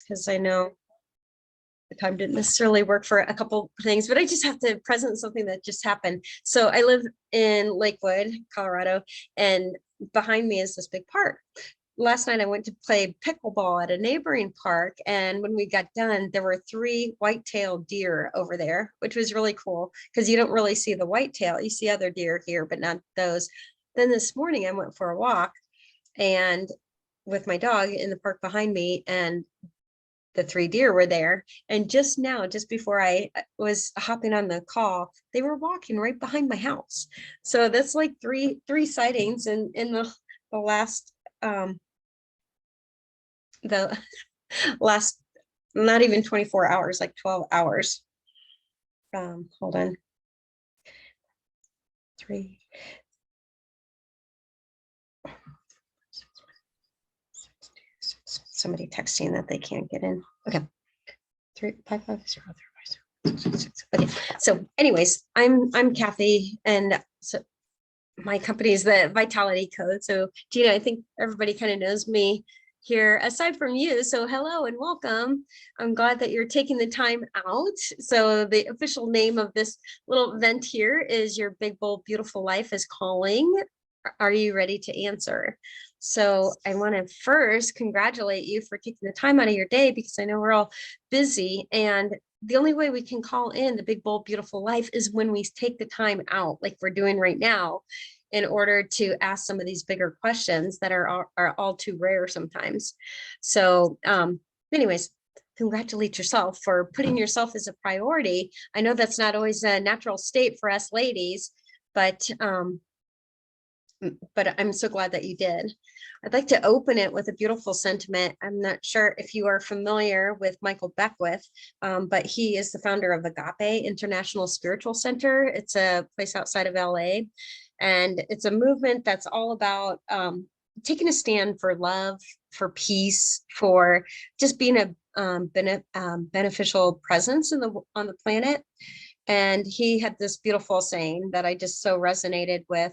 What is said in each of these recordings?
because I know the time didn't necessarily work for a couple things, but I just have to present something that just happened. So I live in Lakewood, Colorado, and behind me is this big park. Last night I went to play pickleball at a neighboring park, and when we got done, there were 3 white-tailed deer over there, which was really cool because you don't really see the whitetail. You see other deer here, but not those. Then this morning I went for a walk and with my dog in the park behind me, and the 3 deer were there. And just now, just before I was hopping on the call, they were walking right behind my house. So that's like three sightings in the last the last not even 24 hours, like 12 hours. Hold on. 3. Somebody texting that they can't get in. Okay. 3550356. Okay. So anyways, I'm Kathy, and so my company is the Vitality Code. So Gina, I think everybody kind of knows me here aside from you. So hello and welcome. I'm glad that you're taking the time out. So the official name of this little event here is Your Big, Bold, Beautiful Life is Calling. Are you ready to answer? So I want to first congratulate you for taking the time out of your day, because I know we're all busy, and the only way we can call in the Big, Bold, Beautiful Life is when we take the time out, like we're doing right now, in order to ask some of these bigger questions that are all too rare sometimes. So anyways, congratulate yourself for putting yourself as a priority. I know that's not always a natural state for us ladies, but I'm so glad that you did. I'd like to open it with a beautiful sentiment. I'm not sure if you are familiar with Michael Beckwith, but he is the founder of Agape International Spiritual Center. It's a place outside of LA, and it's a movement that's all about taking a stand for love, for peace, for just being a beneficial presence on the planet. And he had this beautiful saying that I just so resonated with.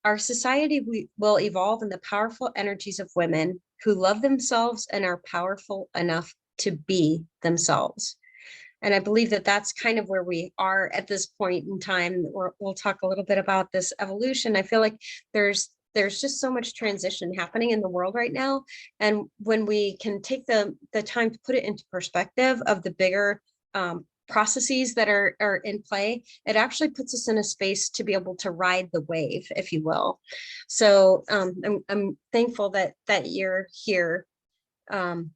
Our society will evolve in the powerful energies of women who love themselves and are powerful enough to be themselves. And I believe that that's kind of where we are at this point in time. We'll talk a little bit about this evolution. I feel like there's just so much transition happening in the world right now. And when we can take the time to put it into perspective of the bigger processes that are in play, it actually puts us in a space to be able to ride the wave, if you will. So I'm thankful that you're here. And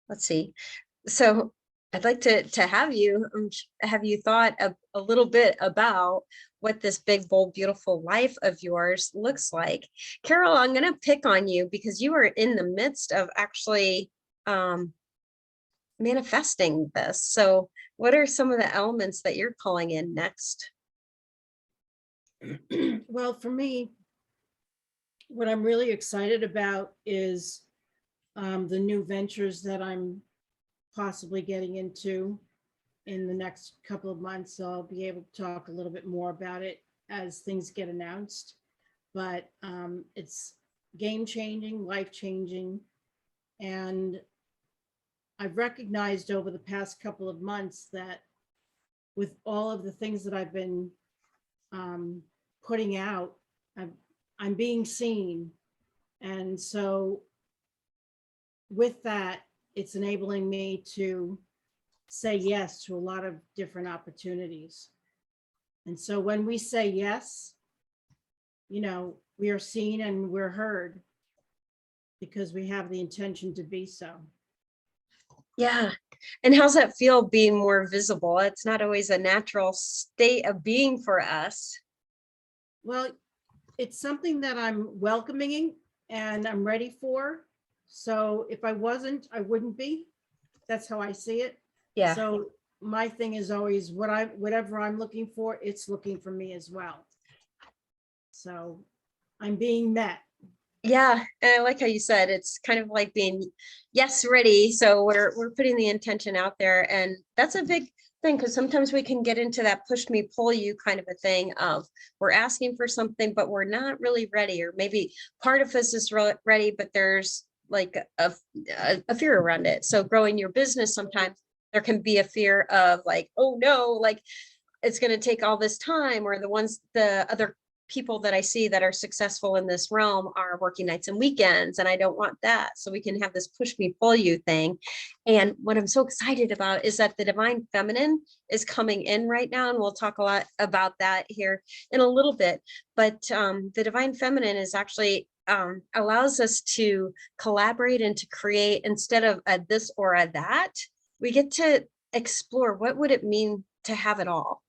let's see. So I'd like to have you thought a little bit about what this big, bold, beautiful life of yours looks like. Carol, I'm going to pick on you because you are in the midst of actually manifesting this. So what are some of the elements that you're calling in next? Well, for me, what I'm really excited about is the new ventures that I'm possibly getting into in the next couple of months. So I'll be able to talk a little bit more about it as things get announced. But it's game-changing, life-changing, and I've recognized over the past couple of months that with all of the things that I've been putting out, I'm being seen. And so with that, it's enabling me to say yes to a lot of different opportunities. And so when we say yes, you know, we are seen and we're heard because we have the intention to be so. Yeah. And how's that feel being more visible? It's not always a natural state of being for us. Well, it's something that I'm welcoming and I'm ready for. So if I wasn't, I wouldn't be. That's how I see it. Yeah. So my thing is always whatever I'm looking for, it's looking for me as well. So I'm being met. Yeah, and I like how you said it's kind of like being yes ready. So we're putting the intention out there, and that's a big thing because sometimes we can get into that push me pull you kind of a thing of we're asking for something but we're not really ready, or maybe part of us is ready but there's like a fear around it. So growing your business, sometimes there can be a fear of like, oh no, like it's going to take all this time, or the other people that I see that are successful in this realm are working nights and weekends, and I don't want that. So we can have this push me, pull you thing. And what I'm so excited about is that the divine feminine is coming in right now. And we'll talk a lot about that here in a little bit. But the divine feminine is actually allows us to collaborate and to create, instead of a this or a that. We get to explore, what would it mean to have it all?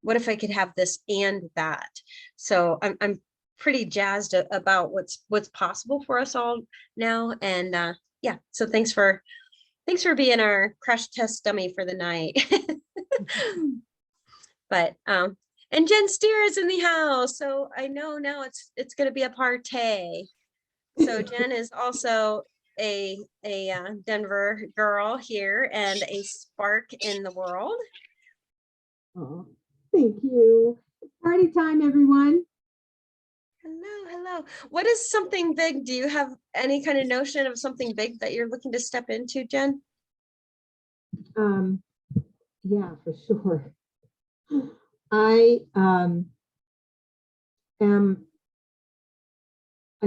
What if I could have this and that? So I'm pretty jazzed about what's possible for us all now. And yeah, so thanks for being our crash test dummy for the night. But and Jen Steer is in the house, so I know now it's going to be a party. So Jen is also a Denver girl here and a spark in the world. Oh, thank you. Party time, everyone. Hello. What is something big? Do you have any kind of notion of something big that you're looking to step into, Jen? Yeah, for sure. I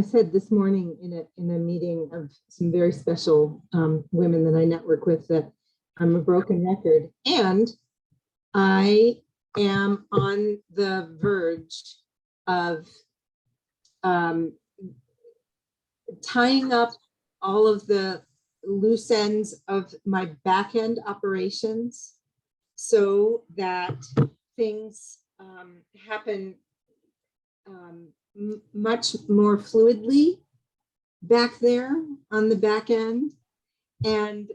said this morning in a meeting of some very special women that I network with that I'm a broken record, and I am on the verge of tying up all of the loose ends of my back end operations so that things happen much more fluidly back there on the back end. And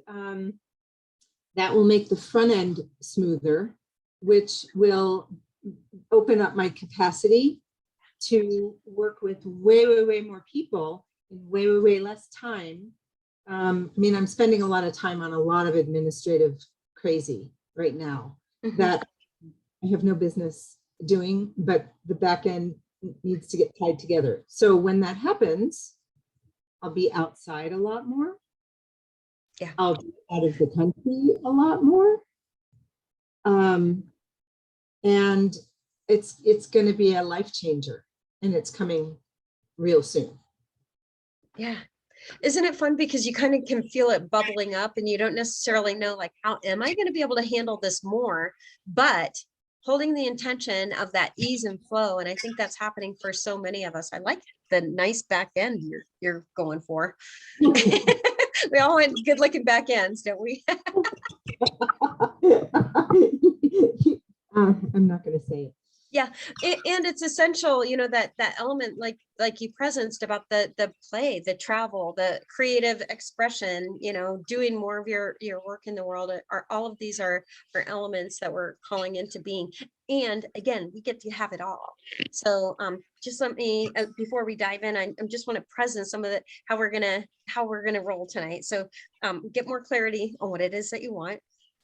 that will make the front end smoother, which will open up my capacity to work with way more people in way less time. I mean, I'm spending a lot of time on a lot of administrative crazy right now that I have no business doing, but the back end needs to get tied together. So when that happens, I'll be outside a lot more. Yeah. I'll be out of the country a lot more. And it's going to be a life changer, and it's coming real soon. Yeah. Isn't it fun, because you kind of can feel it bubbling up and you don't necessarily know, like, how am I going to be able to handle this more? But holding the intention of that ease and flow. And I think that's happening for so many of us. I like the nice back end you're going for. We all want good looking back ends, don't we? I'm not going to say it. Yeah, and it's essential, you know, that element, like you presenced about the play, the travel, the creative expression, you know, doing more of your work in the world. Are all of these are elements that we're calling into being. And again, we get to have it all. So just let me, before we dive in, I just want to present some of the how we're gonna roll tonight. So get more clarity on what it is that you want.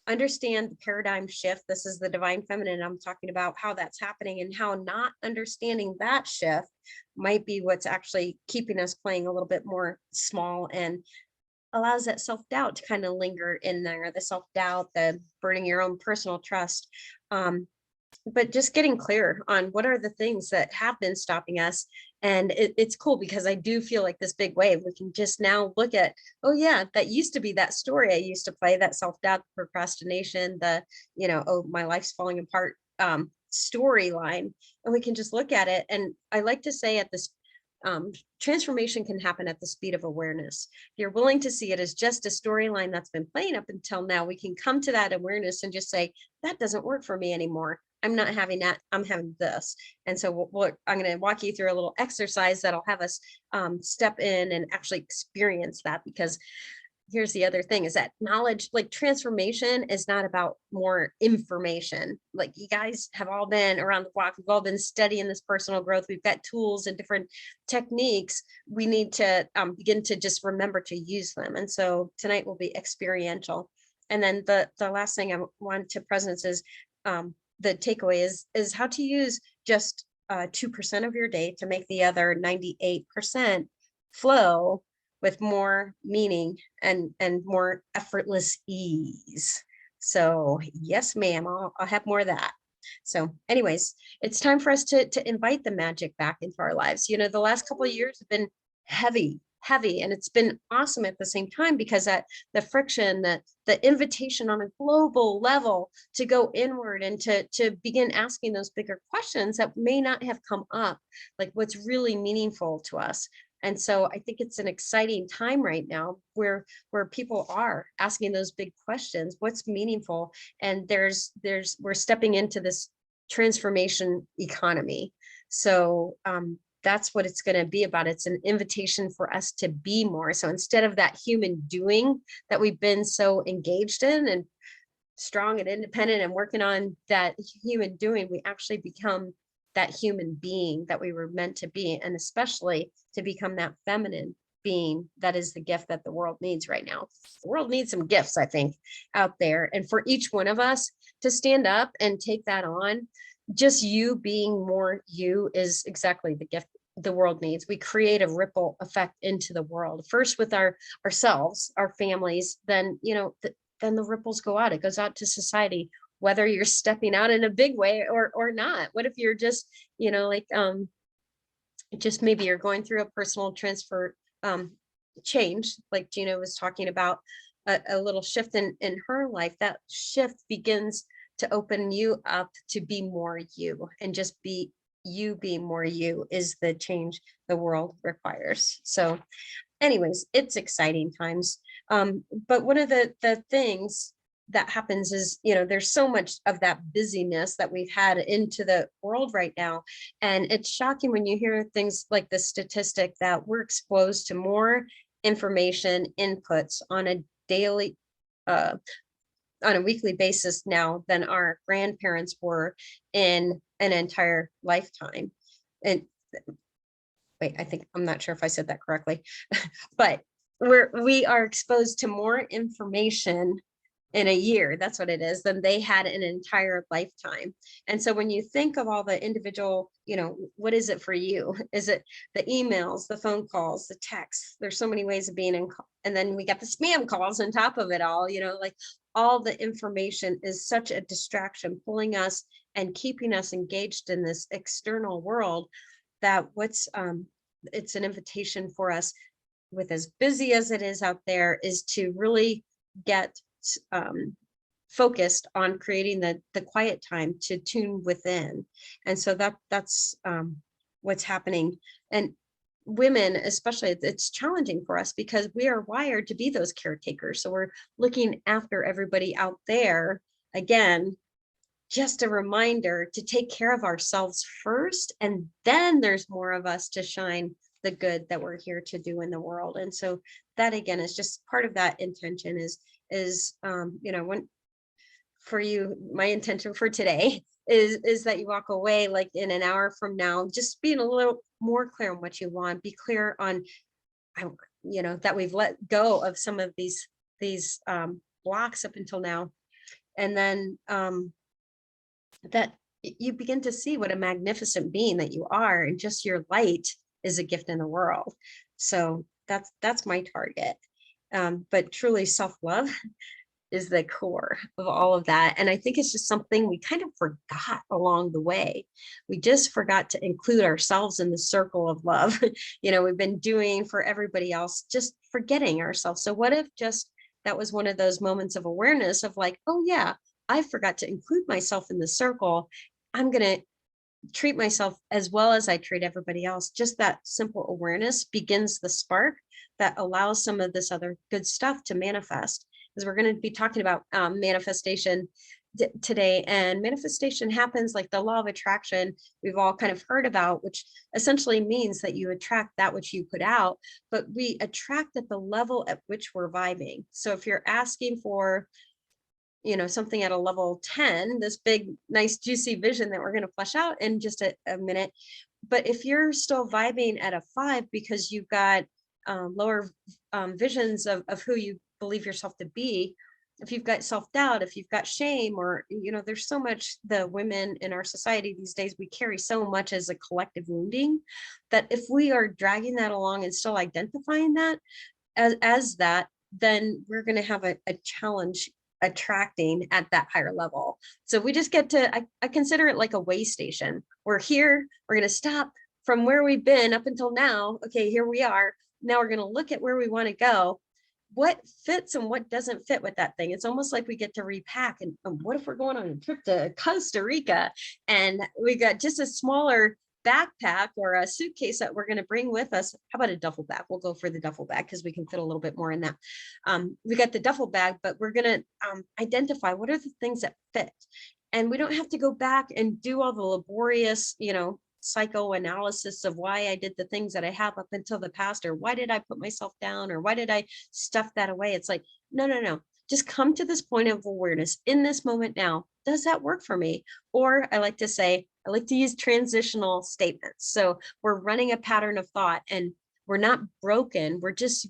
Understand the paradigm shift. This is the divine feminine. I'm talking about how that's happening, and how not understanding that shift might be what's actually keeping us playing a little bit more small, and allows that self-doubt to kind of linger in there, the self-doubt, the burning your own personal trust. But just getting clear on what are the things that have been stopping us. And it's cool, because I do feel like this big wave, we can just now look at, oh yeah, that used to be that story I used to play, that self-doubt, procrastination, the, you know, oh, my life's falling apart storyline. And we can just look at it. And I like to say at this, transformation can happen at the speed of awareness. If you're willing to see it as just a storyline that's been playing up until now, we can come to that awareness and just say, that doesn't work for me anymore. I'm not having that, I'm having this. And so I'm going to walk you through a little exercise that'll have us step in and actually experience that. Because here's the other thing, is that knowledge, like transformation, is not about more information. Like, you guys have all been around the block. We've all been studying this personal growth. We've got tools and different techniques. We need to begin to just remember to use them. And so tonight will be experiential. And then the last thing I want to present is the takeaway is how to use just 2% of your day to make the other 98% flow with more meaning and more effortless ease. So yes, ma'am, I'll have more of that. So anyways, it's time for us to invite the magic back into our lives. You know, the last couple of years have been heavy, and it's been awesome at the same time, because that the friction, the invitation on a global level to go inward and to begin asking those bigger questions that may not have come up, like what's really meaningful to us. And so I think it's an exciting time right now where people are asking those big questions, what's meaningful? And we're stepping into this transformation economy. So that's what it's going to be about. It's an invitation for us to be more. So instead of that human doing that we've been so engaged in and strong and independent and working on that human doing, we actually become that human being that we were meant to be, and especially to become that feminine being that is the gift that the world needs right now. The world needs some gifts, I think, out there. And for each one of us to stand up and take that on, just you being more you is exactly the gift the world needs. We create a ripple effect into the world, first with ourselves, our families, then, you know, then the ripples go out. It goes out to society, whether you're stepping out in a big way or not. What if you're just, you know, like just maybe you're going through a personal transfer change, like Gina was talking about, a little shift in her life. That shift begins to open you up to be more you, and just be you being more you is the change the world requires. So anyways, it's exciting times. But one of the things that happens is, you know, there's so much of that busyness that we've had into the world right now. And it's shocking when you hear things like the statistic that we're exposed to more information inputs on a daily, on a weekly basis now than our grandparents were in an entire lifetime. And wait, I'm not sure if I said that correctly, but we are exposed to more information in a year, that's what it is, than they had an entire lifetime. And so when you think of all the individual, you know, what is it for you? Is it the emails, the phone calls, the texts? There's so many ways of being in, and then we got the spam calls on top of it all, you know, like all the information is such a distraction, pulling us and keeping us engaged in this external world, that it's an invitation for us, with as busy as it is out there, is to really get focused on creating the quiet time to tune within. And so that's what's happening. And women especially, it's challenging for us because we are wired to be those caretakers. So we're looking after everybody out there. Again, just a reminder to take care of ourselves first, and then there's more of us to shine the good that we're here to do in the world. And so that again is just part of that intention is you know, when for you, my intention for today is that you walk away like in an hour from now, just being a little more clear on what you want, be clear on, you know, that we've let go of some of these blocks up until now. And then that you begin to see what a magnificent being that you are, and just your light is a gift in the world. So that's my target. But truly self-love is the core of all of that. And I think it's just something we kind of forgot along the way. We just forgot to include ourselves in the circle of love. You know, we've been doing for everybody else, just forgetting ourselves. So what if just that was one of those moments of awareness of like, oh yeah, I forgot to include myself in the circle. I'm going to treat myself as well as I treat everybody else. Just that simple awareness begins the spark that allows some of this other good stuff to manifest. Because we're going to be talking about manifestation today, and manifestation happens like the law of attraction we've all kind of heard about, which essentially means that you attract that which you put out, but we attract at the level at which we're vibing. So if you're asking for, you know, something at a level 10, this big, nice, juicy vision that we're going to flesh out in just a minute. But if you're still vibing at a 5 because you've got lower visions of who you believe yourself to be, if you've got self-doubt, if you've got shame, or, you know, there's so much, the women in our society these days, we carry so much as a collective wounding, that if we are dragging that along and still identifying that, as that, then we're going to have a challenge attracting at that higher level. So we just get to, I consider it like a way station. We're here, we're going to stop from where we've been up until now. Okay, here we are. Now we're going to look at where we want to go. What fits and what doesn't fit with that thing. It's almost like we get to repack. And what if we're going on a trip to Costa Rica and we got just a smaller backpack or a suitcase that we're going to bring with us? How about a duffel bag? We'll go for the duffel bag because we can fit a little bit more in that. We got the duffel bag, but we're going to identify what are the things that fit. And we don't have to go back and do all the laborious, psychoanalysis of why I did the things that I have up until the past, or why did I put myself down, or why did I stuff that away? It's like, no. Just come to this point of awareness in this moment now. Does that work for me? Or I like to say, I like to use transitional statements. So we're running a pattern of thought and we're not broken. We're just,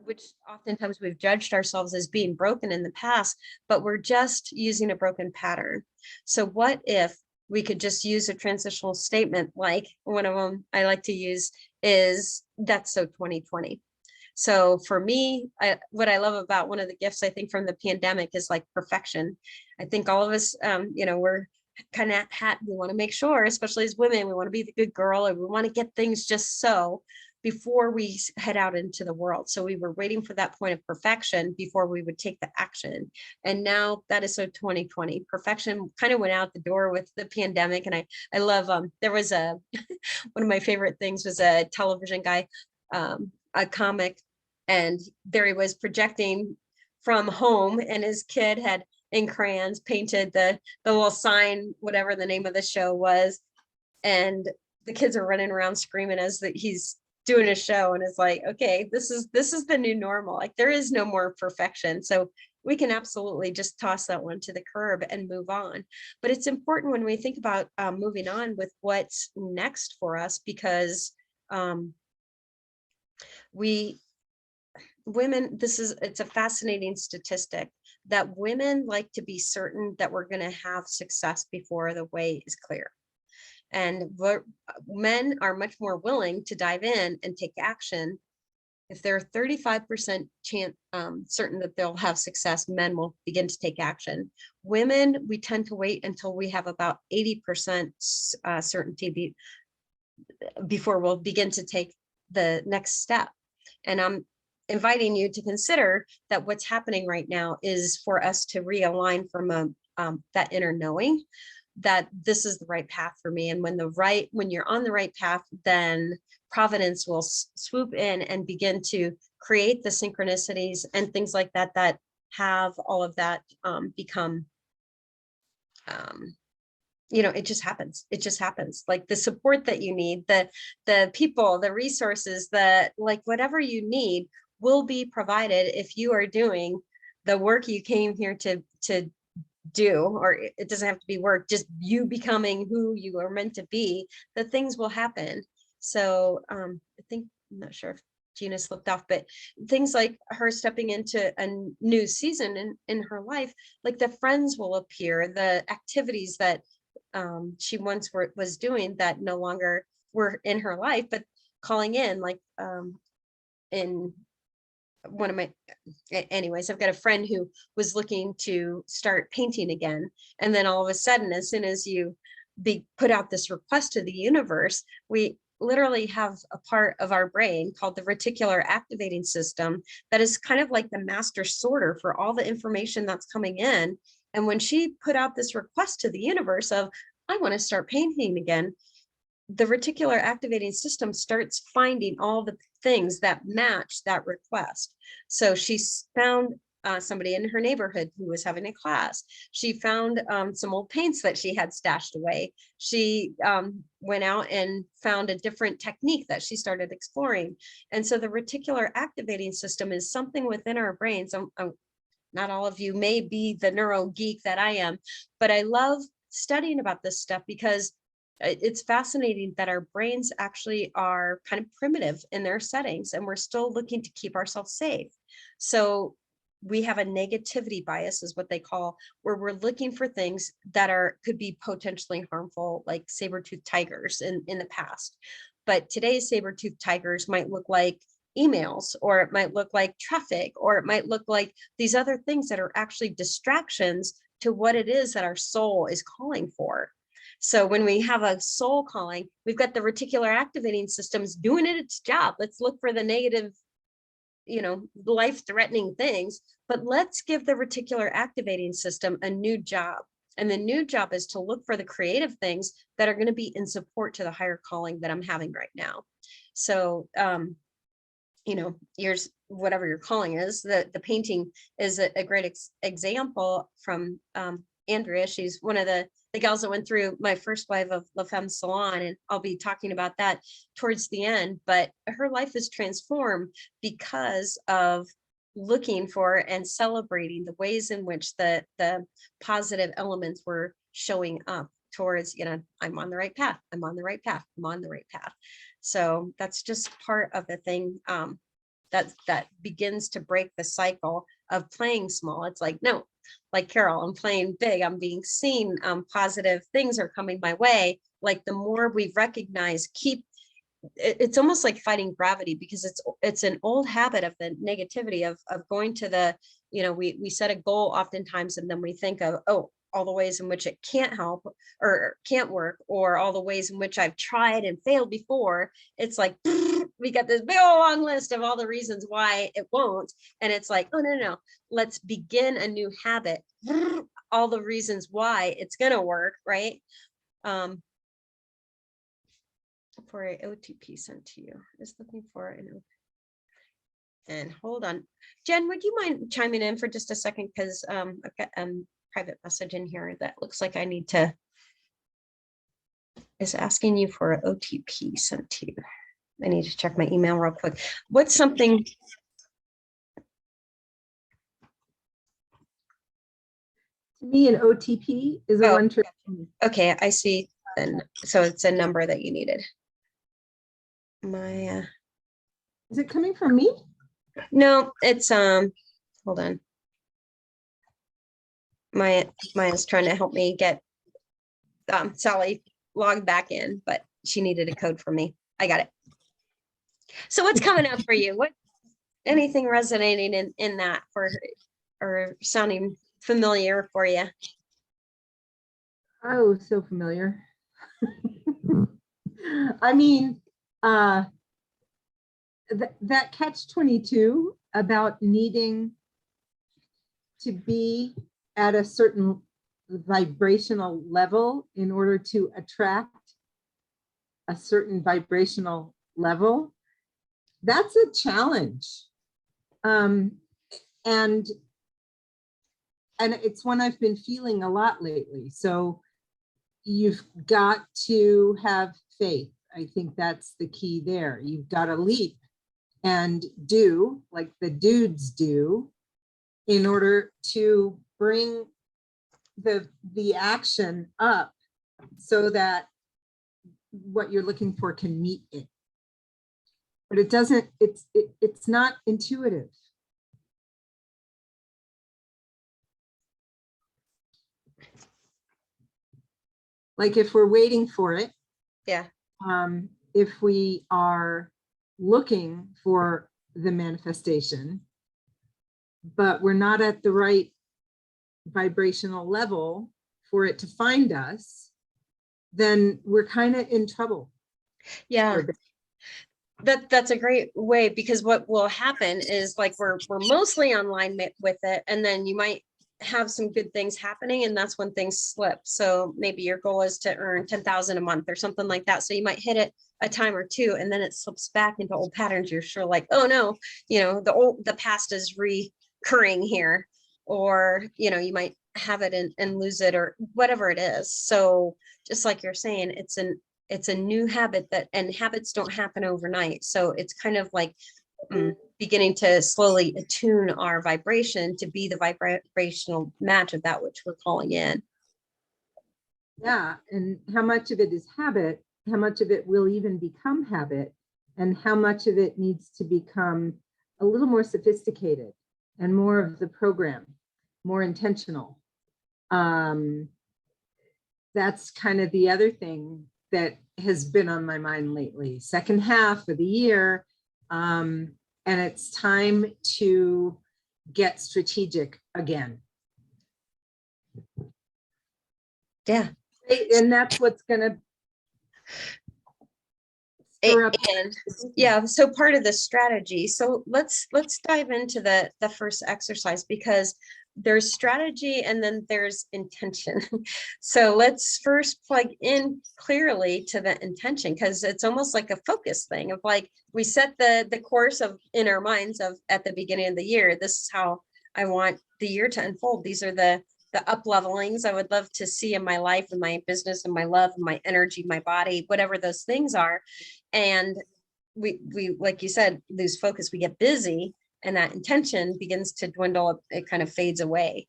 which oftentimes we've judged ourselves as being broken in the past, but we're just using a broken pattern. So what if we could just use a transitional statement? Like one of them I like to use is, that's so 2020. So for me, what I love about one of the gifts I think from the pandemic is like perfection. I think all of us, we're kind of we want to make sure, especially as women, we want to be the good girl and we want to get things just so before we head out into the world. So we were waiting for that point of perfection before we would take the action. And now that is so 2020. Perfection kind of went out the door with the pandemic. And I love, there was one of my favorite things was a television guy, a comic, and there he was projecting from home, and his kid had in crayons painted the little sign, whatever the name of the show was. And the kids are running around screaming as that he's doing a show, and it's like, okay, this is the new normal. Like there is no more perfection. So we can absolutely just toss that one to the curb and move on. But it's important when we think about moving on with what's next for us, because women, it's a fascinating statistic that women like to be certain that we're going to have success before the way is clear. And men are much more willing to dive in and take action. If they're 35% certain that they'll have success, men will begin to take action. Women, we tend to wait until we have about 80% certainty before we'll begin to take the next step. And I'm inviting you to consider that what's happening right now is for us to realign from that inner knowing that this is the right path for me. And when you're on the right path, then providence will swoop in and begin to create the synchronicities and things like that that have all of that become it just happens. It just happens. Like the support that you need, the people, the resources, whatever you need will be provided if you are doing the work you came here to do. Or it doesn't have to be work, just you becoming who you are meant to be, the things will happen. So I think, I'm not sure if Gina slipped off, but things like her stepping into a new season in her life, like the friends will appear, the activities that she once was doing that no longer were in her life, but calling in, like in one of my, anyways, I've got a friend who was looking to start painting again. And then all of a sudden, as soon as you put out this request to the universe, we literally have a part of our brain called the reticular activating system that is kind of like the master sorter for all the information that's coming in. And when she put out this request to the universe of, I want to start painting again, the reticular activating system starts finding all the things that match that request. So she found somebody in her neighborhood who was having a class. She found some old paints that she had stashed away. She went out and found a different technique that she started exploring. And so the reticular activating system is something within our brains. Not all of you may be the neuro geek that I am, but I love studying about this stuff because it's fascinating that our brains actually are kind of primitive in their settings, and we're still looking to keep ourselves safe. So we have a negativity bias, is what they call, where we're looking for things that could be potentially harmful, like saber-toothed tigers in the past. But today's saber-toothed tigers might look like emails, or it might look like traffic, or it might look like these other things that are actually distractions to what it is that our soul is calling for. So when we have a soul calling, we've got the reticular activating systems doing its job. Let's look for the negative, life-threatening things, but let's give the reticular activating system a new job. And the new job is to look for the creative things that are going to be in support to the higher calling that I'm having right now. So, yours, whatever your calling is, the painting is a great example from Andrea. She's one of the gals that went through my first wave of La Femme Salon, and I'll be talking about that towards the end, but her life is transformed because of looking for and celebrating the ways in which the positive elements were showing up towards, I'm on the right path, I'm on the right path, I'm on the right path. So that's just part of the thing that begins to break the cycle of playing small. It's like, no, like Carol, I'm playing big, I'm being seen, positive things are coming my way. Like the more we recognize, it's almost like fighting gravity, because it's an old habit of the negativity of going to the, we set a goal oftentimes, and then we think of, oh, all the ways in which it can't help or can't work, or all the ways in which I've tried and failed before. It's like, we got this big old long list of all the reasons why it won't. And it's like, oh, no, let's begin a new habit. All the reasons why it's going to work, right? For an OTP sent to you, is looking for an OTP. And hold on, Jen, would you mind chiming in for just a second? Because I've got private message in here that looks like I need to, is asking you for an OTP sent to you. I need to check my email real quick. What's something? To me, an OTP is a one-trick pony. Okay, I see. Then so it's a number that you needed. My Is it coming from me? no, it's hold on. Maya's trying to help me get Sally logged back in, but she needed a code from me. I got it. So what's coming up for you? What, anything resonating in that for, or sounding familiar for you? Oh, so familiar. I mean, that catch-22 about needing to be at a certain vibrational level in order to attract a certain vibrational level, that's a challenge. And it's one I've been feeling a lot lately. So you've got to have faith. I think that's the key there. You've got to leap and do like the dudes do in order to bring the action up so that what you're looking for can meet it. But it doesn't, it's not intuitive. Like if we're waiting for it, Yeah. If we are looking for the manifestation, but we're not at the right vibrational level for it to find us, then we're kind of in trouble. Yeah. That's a great way, because what will happen is like we're mostly online with it, and then you might have some good things happening, and that's when things slip. So maybe your goal is to earn 10,000 a month or something like that. So you might hit it a time or two, and then it slips back into old patterns. You're sure like, oh no, the past is recurring here, or you might have it and lose it, or whatever it is. So just like you're saying, it's a new habit, and habits don't happen overnight. So it's kind of like beginning to slowly attune our vibration to be the vibrational match of that which we're calling in. Yeah, and how much of it is habit, how much of it will even become habit, and how much of it needs to become a little more sophisticated and more of the program, more intentional. That's kind of the other thing that has been on my mind lately. Second half of the year, and it's time to get strategic again. Yeah. And that's what's gonna stir up. And yeah, so part of the strategy. So let's dive into the first exercise, because there's strategy and then there's intention. So let's first plug in clearly to the intention, because it's almost like a focus thing of like, we set the course of in our minds of at the beginning of the year, this is how I want the year to unfold. These are the up levelings I would love to see in my life and my business and my love and my energy, my body, whatever those things are. And we like you said, lose focus, we get busy, and that intention begins to dwindle, it kind of fades away.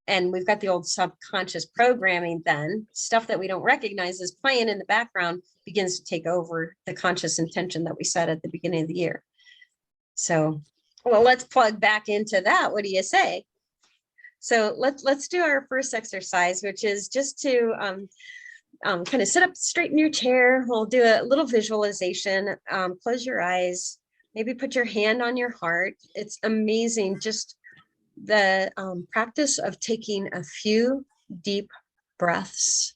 And we've got the old subconscious programming, then stuff that we don't recognize is playing in the background begins to take over the conscious intention that we set at the beginning of the year. So, well, let's plug back into that. What do you say? So let's do our first exercise, which is just to kind of sit up straight in your chair. We'll do a little visualization. Close your eyes, maybe put your hand on your heart. It's amazing, just the practice of taking a few deep breaths,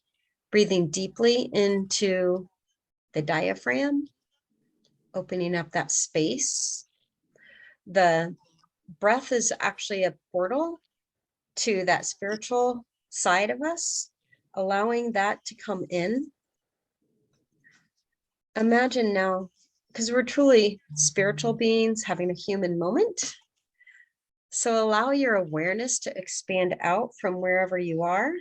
breathing deeply into the diaphragm, opening up that space. The breath is actually a portal to that spiritual side of us, allowing that to come in. Imagine now, because we're truly spiritual beings having a human moment. So allow your awareness to expand out from wherever you are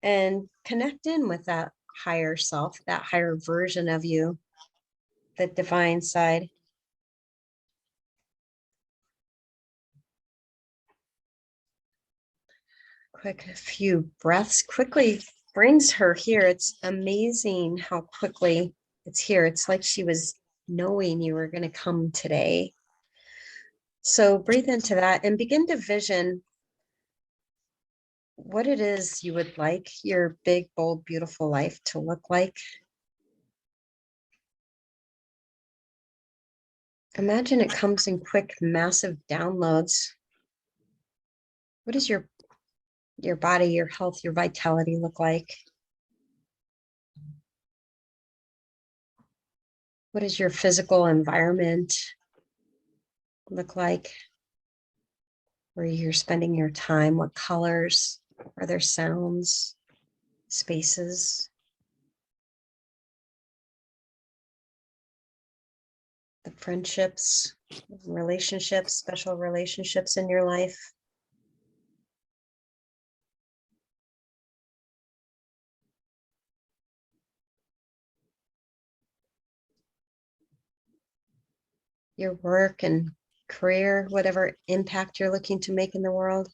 and connect in with that higher self, that higher version of you, the divine side. Quick, a few breaths quickly brings her here. It's amazing how quickly it's here. It's like she was knowing you were going to come today. So breathe into that and begin to vision what it is you would like your big, bold, beautiful life to look like. Imagine it comes in quick, massive downloads. What does your body, your health, your vitality look like? What does your physical environment look like? Where you're spending your time? What colors? Are there sounds, spaces? The friendships, relationships, special relationships in your life. Your work and career, whatever impact you're looking to make in the world.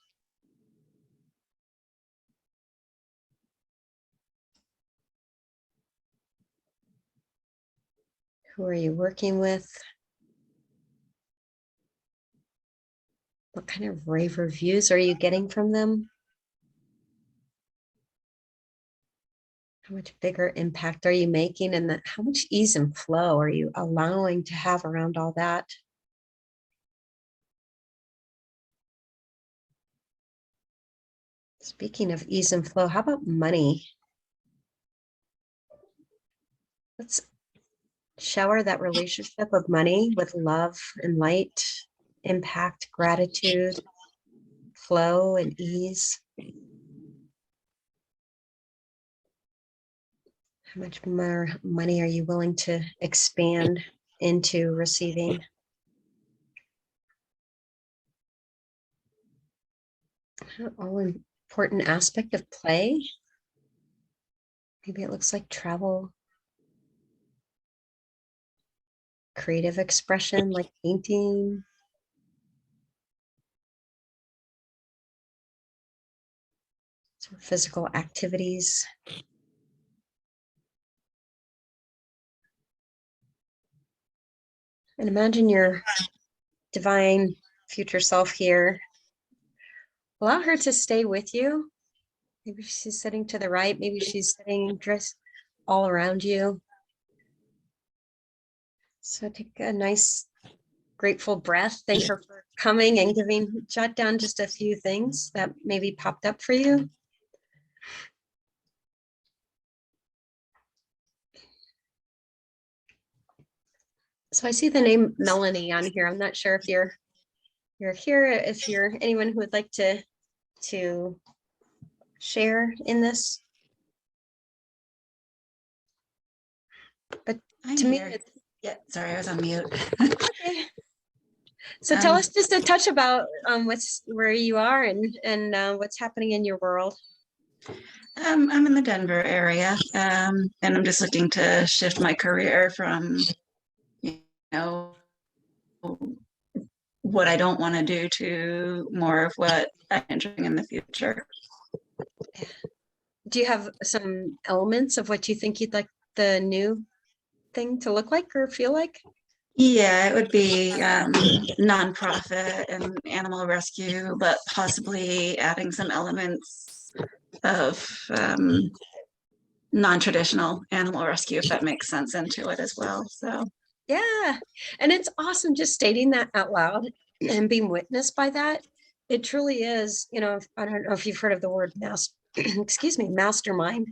Who are you working with? What kind of rave reviews are you getting from them? How much bigger impact are you making, and how much ease and flow are you allowing to have around all that? Speaking of ease and flow, how about money? Let's shower that relationship of money with love and light, impact, gratitude, flow, and ease. How much more money are you willing to expand into receiving? All important aspect of play. Maybe it looks like travel, creative expression like painting, some physical activities. And imagine your divine future self here. Allow her to stay with you. Maybe she's sitting to the right. Maybe she's sitting dressed all around you. So take a nice grateful breath. Thank her for coming and jot down just a few things that maybe popped up for you. So I see the name Melanie on here. I'm not sure if you're here, if you're anyone who would like to share in this. But I'm to me, here. Yeah, sorry, I was on mute. okay. So tell us just a touch about where you are and what's happening in your world. I'm in the Denver area, and I'm just looking to shift my career from, you know, what I don't want to do to more of what I'm enjoying in the future. Do you have some elements of what you think you'd like the new thing to look like or feel like? Yeah, it would be nonprofit and animal rescue, but possibly adding some elements of non-traditional animal rescue, if that makes sense, into it as well. So Yeah. And it's awesome just stating that out loud and being witnessed by that. It truly is, you know, I don't know if you've heard of the word excuse me, mastermind.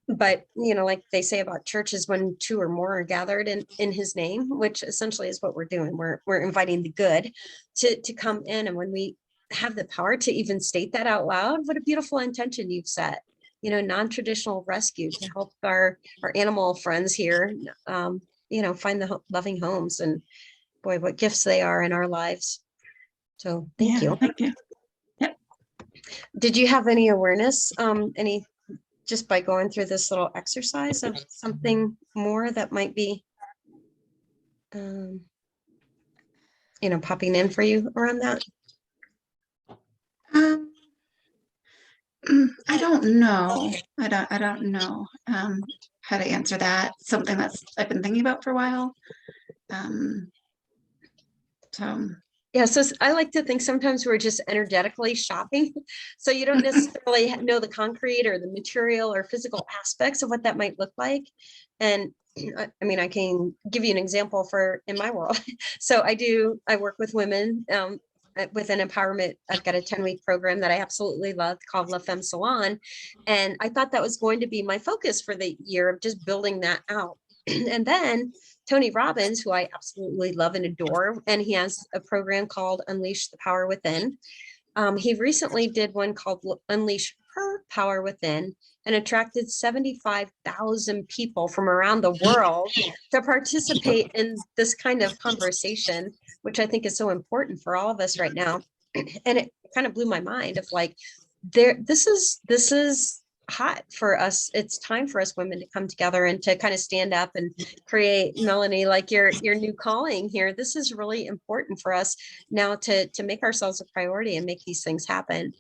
But, you know, like they say about churches, when two or more are gathered in his name, which essentially is what we're doing. We're inviting the good to come in. And when we have the power to even state that out loud, what a beautiful intention you've set. You know, non-traditional rescue to help our animal friends here, you know, find the loving homes. And boy, what gifts they are in our lives. So thank you. Thank you. Yep. Did you have any awareness, any just by going through this little exercise of something more that might be, you know, popping in for you around that? I don't know. I don't know how to answer that. Something that's I've been thinking about for a while. So Yeah, so I like to think sometimes we're just energetically shopping. So you don't necessarily know the concrete or the material or physical aspects of what that might look like. And I mean, I can give you an example for in my world. So I work with women with an empowerment. I've got a 10-week program that I absolutely love called La Femme Salon. And I thought that was going to be my focus for the year of just building that out. And then Tony Robbins, who I absolutely love and adore, and he has a program called Unleash the Power Within. He recently did one called Unleash Her Power Within and attracted 75,000 people from around the world to participate in this kind of conversation, which I think is so important for all of us right now. And it kind of blew my mind of like, this is hot for us. It's time for us women to come together and to kind of stand up and create, Melanie, like your new calling here. This is really important for us now to make ourselves a priority and make these things happen.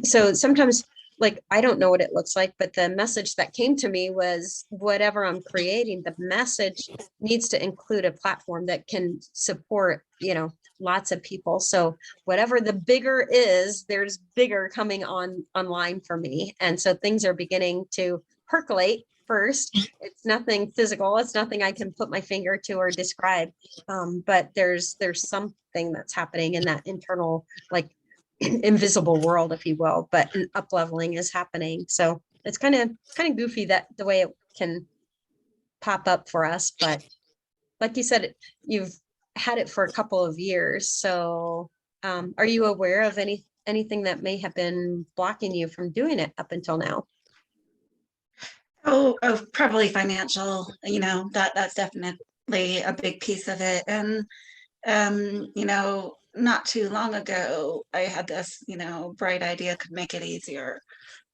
So sometimes, like, I don't know what it looks like, but the message that came to me was whatever I'm creating, the message needs to include a platform that can support, you know, lots of people. So whatever the bigger is, there's bigger coming online for me. And so things are beginning to percolate first. It's nothing physical. It's nothing I can put my finger to or describe. But there's something that's happening in that internal, like, invisible world, if you will, but an up leveling is happening. So it's kind of goofy that the way it can pop up for us. But like you said, you've had it for a couple of years. So are you aware of anything that may have been blocking you from doing it up until now? oh, probably financial, you know, that's definitely a big piece of it. And you know, not too long ago, I had this, you know, bright idea could make it easier.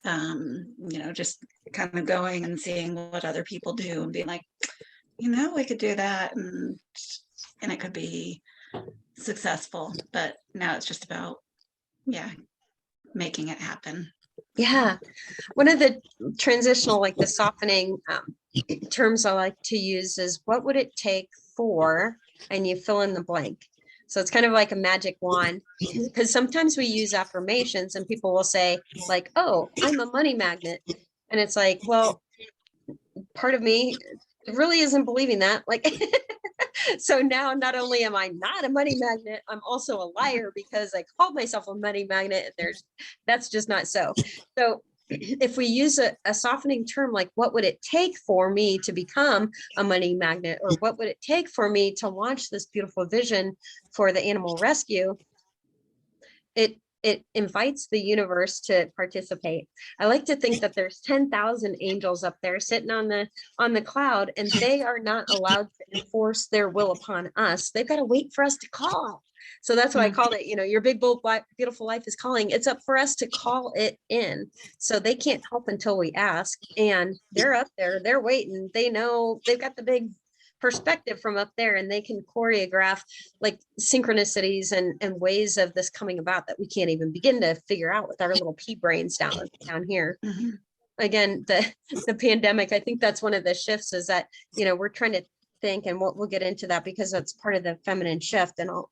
You know, just kind of going and seeing what other people do and being like, you know, we could do that and it could be successful. But now it's just about, yeah, making it happen. Yeah. One of the transitional, like the softening terms I like to use is what would it take for, and you fill in the blank. So it's kind of like a magic wand, because sometimes we use affirmations and people will say like, oh, I'm a money magnet. And it's like, well, part of me really isn't believing that. Like, so now not only am I not a money magnet, I'm also a liar because I called myself a money magnet, and that's just not so. So if we use a softening term, like what would it take for me to become a money magnet, or what would it take for me to launch this beautiful vision for the animal rescue, it invites the universe to participate. I like to think that there's 10,000 angels up there sitting on the cloud, and they are not allowed to enforce their will upon us. They've got to wait for us to call. So that's why I called it, your big, bold, beautiful life is calling. It's up for us to call it in. So they can't help until we ask, and they're up there, they're waiting. They know they've got the big perspective from up there, and they can choreograph like synchronicities and ways of this coming about that we can't even begin to figure out with our little pea brains down here. Mhm. Again, the pandemic, I think that's one of the shifts, is that we're trying to think, and we'll get into that because that's part of the feminine shift, and I'll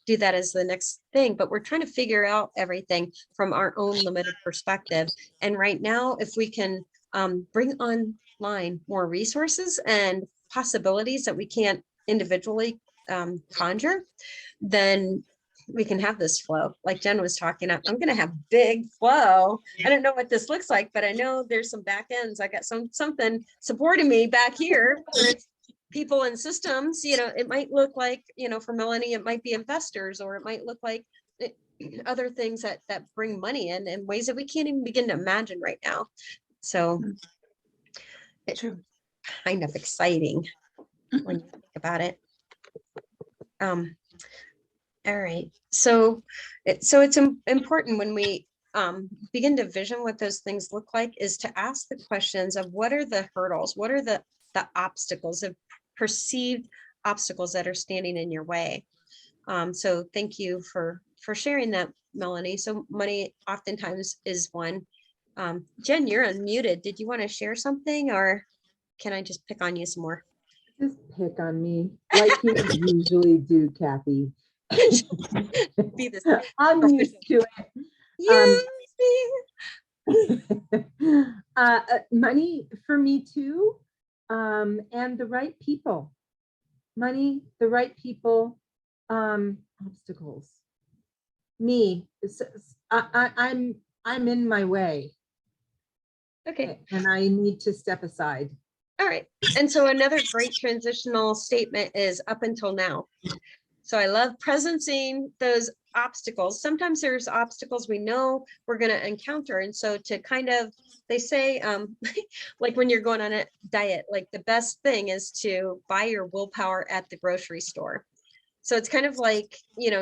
do that as the next thing. But we're trying to figure out everything from our own limited perspective. And right now, if we can bring online more resources and possibilities that we can't individually conjure, then we can have this flow. Like Jen was talking, I'm going to have big flow. I don't know what this looks like, but I know there's some back ends. I got something supporting me back here, whether it's people and systems. It might look like, for Melanie, it might be investors, or it might look like other things that bring money in ways that we can't even begin to imagine right now. So it's kind of exciting when you think about it. All right. So it's important when we begin to vision what those things look like, is to ask the questions of what are the hurdles, what are the obstacles, of perceived obstacles that are standing in your way. So thank you for sharing that, Melanie. So money oftentimes is one. Jen, you're unmuted. Did you want to share something, or can I just pick on you some more? Just pick on me like you usually do, Kathy. Be this I'm used to it. Money for me too, and the right people. Money, the right people, obstacles. Me, I'm in my way. Okay. And I need to step aside. All right. And so another great transitional statement is up until now. So I love presencing those obstacles. Sometimes there's obstacles we know we're going to encounter. And so to kind of, they say, like when you're going on a diet, like the best thing is to buy your willpower at the grocery store. So it's kind of like,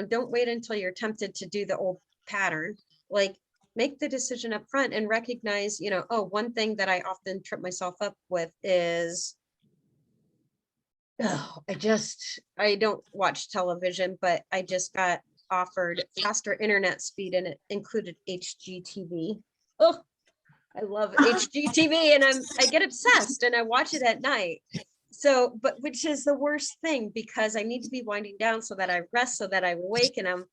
don't wait until you're tempted to do the old pattern. Like, make the decision up front and recognize, one thing that I often trip myself up with is, I don't watch television, but I just got offered faster internet speed, and it included HGTV. Oh, I love HGTV, and I get obsessed and I watch it at night. So, but which is the worst thing, because I need to be winding down so that I rest, so that I wake, and I'm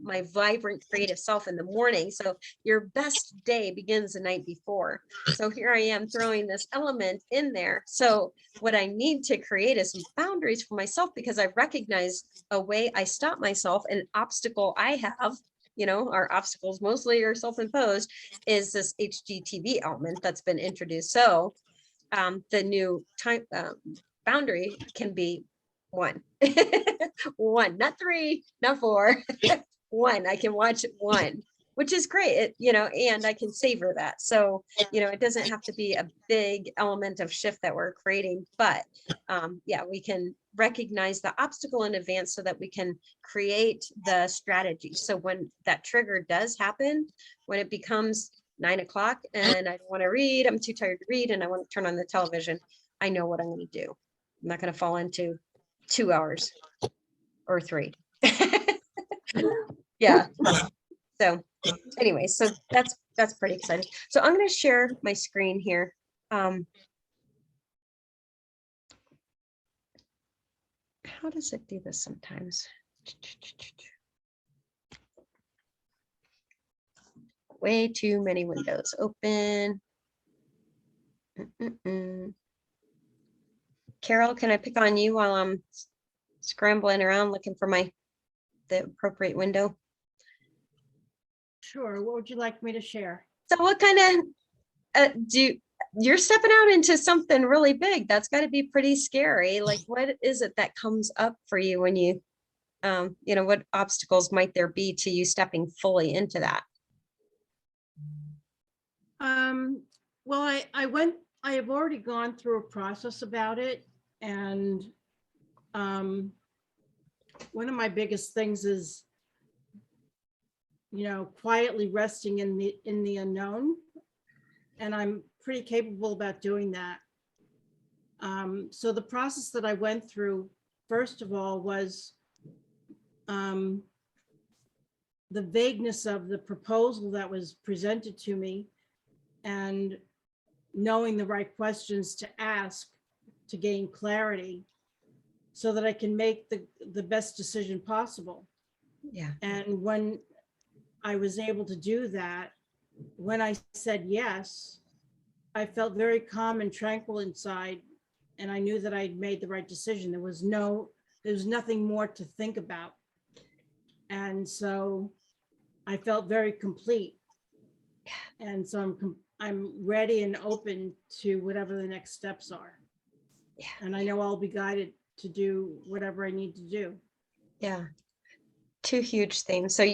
my vibrant creative self in the morning. So your best day begins the night before. So here I am throwing this element in there. So what I need to create is some boundaries for myself, because I recognize a way I stop myself, an obstacle I have, our obstacles mostly are self-imposed, is this HGTV element that's been introduced. So the new time boundary can be 1. 1, not 3, not 4. 1. I can watch 1, which is great, and I can savor that. So, it doesn't have to be a big element of shift that we're creating, but yeah, we can recognize the obstacle in advance so that we can create the strategy. So when that trigger does happen, when it becomes 9 o'clock and I don't want to read, I'm too tired to read, and I want to turn on the television, I know what I'm going to do. I'm not going to fall into 2 hours or 3. Yeah. So anyway, so that's pretty exciting. So I'm going to share my screen here. How does it do this sometimes? Way too many windows open. Carol, can I pick on you while I'm scrambling around looking for the appropriate window? Sure. What would you like me to share? So what kind of you're stepping out into something really big? That's got to be pretty scary. Like, what is it that comes up for you when you, what obstacles might there be to you stepping fully into that? Well, I have already gone through a process about it. And one of my biggest things is, quietly resting in the unknown. And I'm pretty capable about doing that. So the process that I went through, first of all, was the vagueness of the proposal that was presented to me, and knowing the right questions to ask to gain clarity so that I can make the best decision possible. Yeah. And when I was able to do that, when I said yes, I felt very calm and tranquil inside, and I knew that I'd made the right decision. There was nothing more to think about. And so I felt very complete. And so I'm ready and open to whatever the next steps are. Yeah. And I know I'll be guided to do whatever I need to do. Yeah. Two huge things. So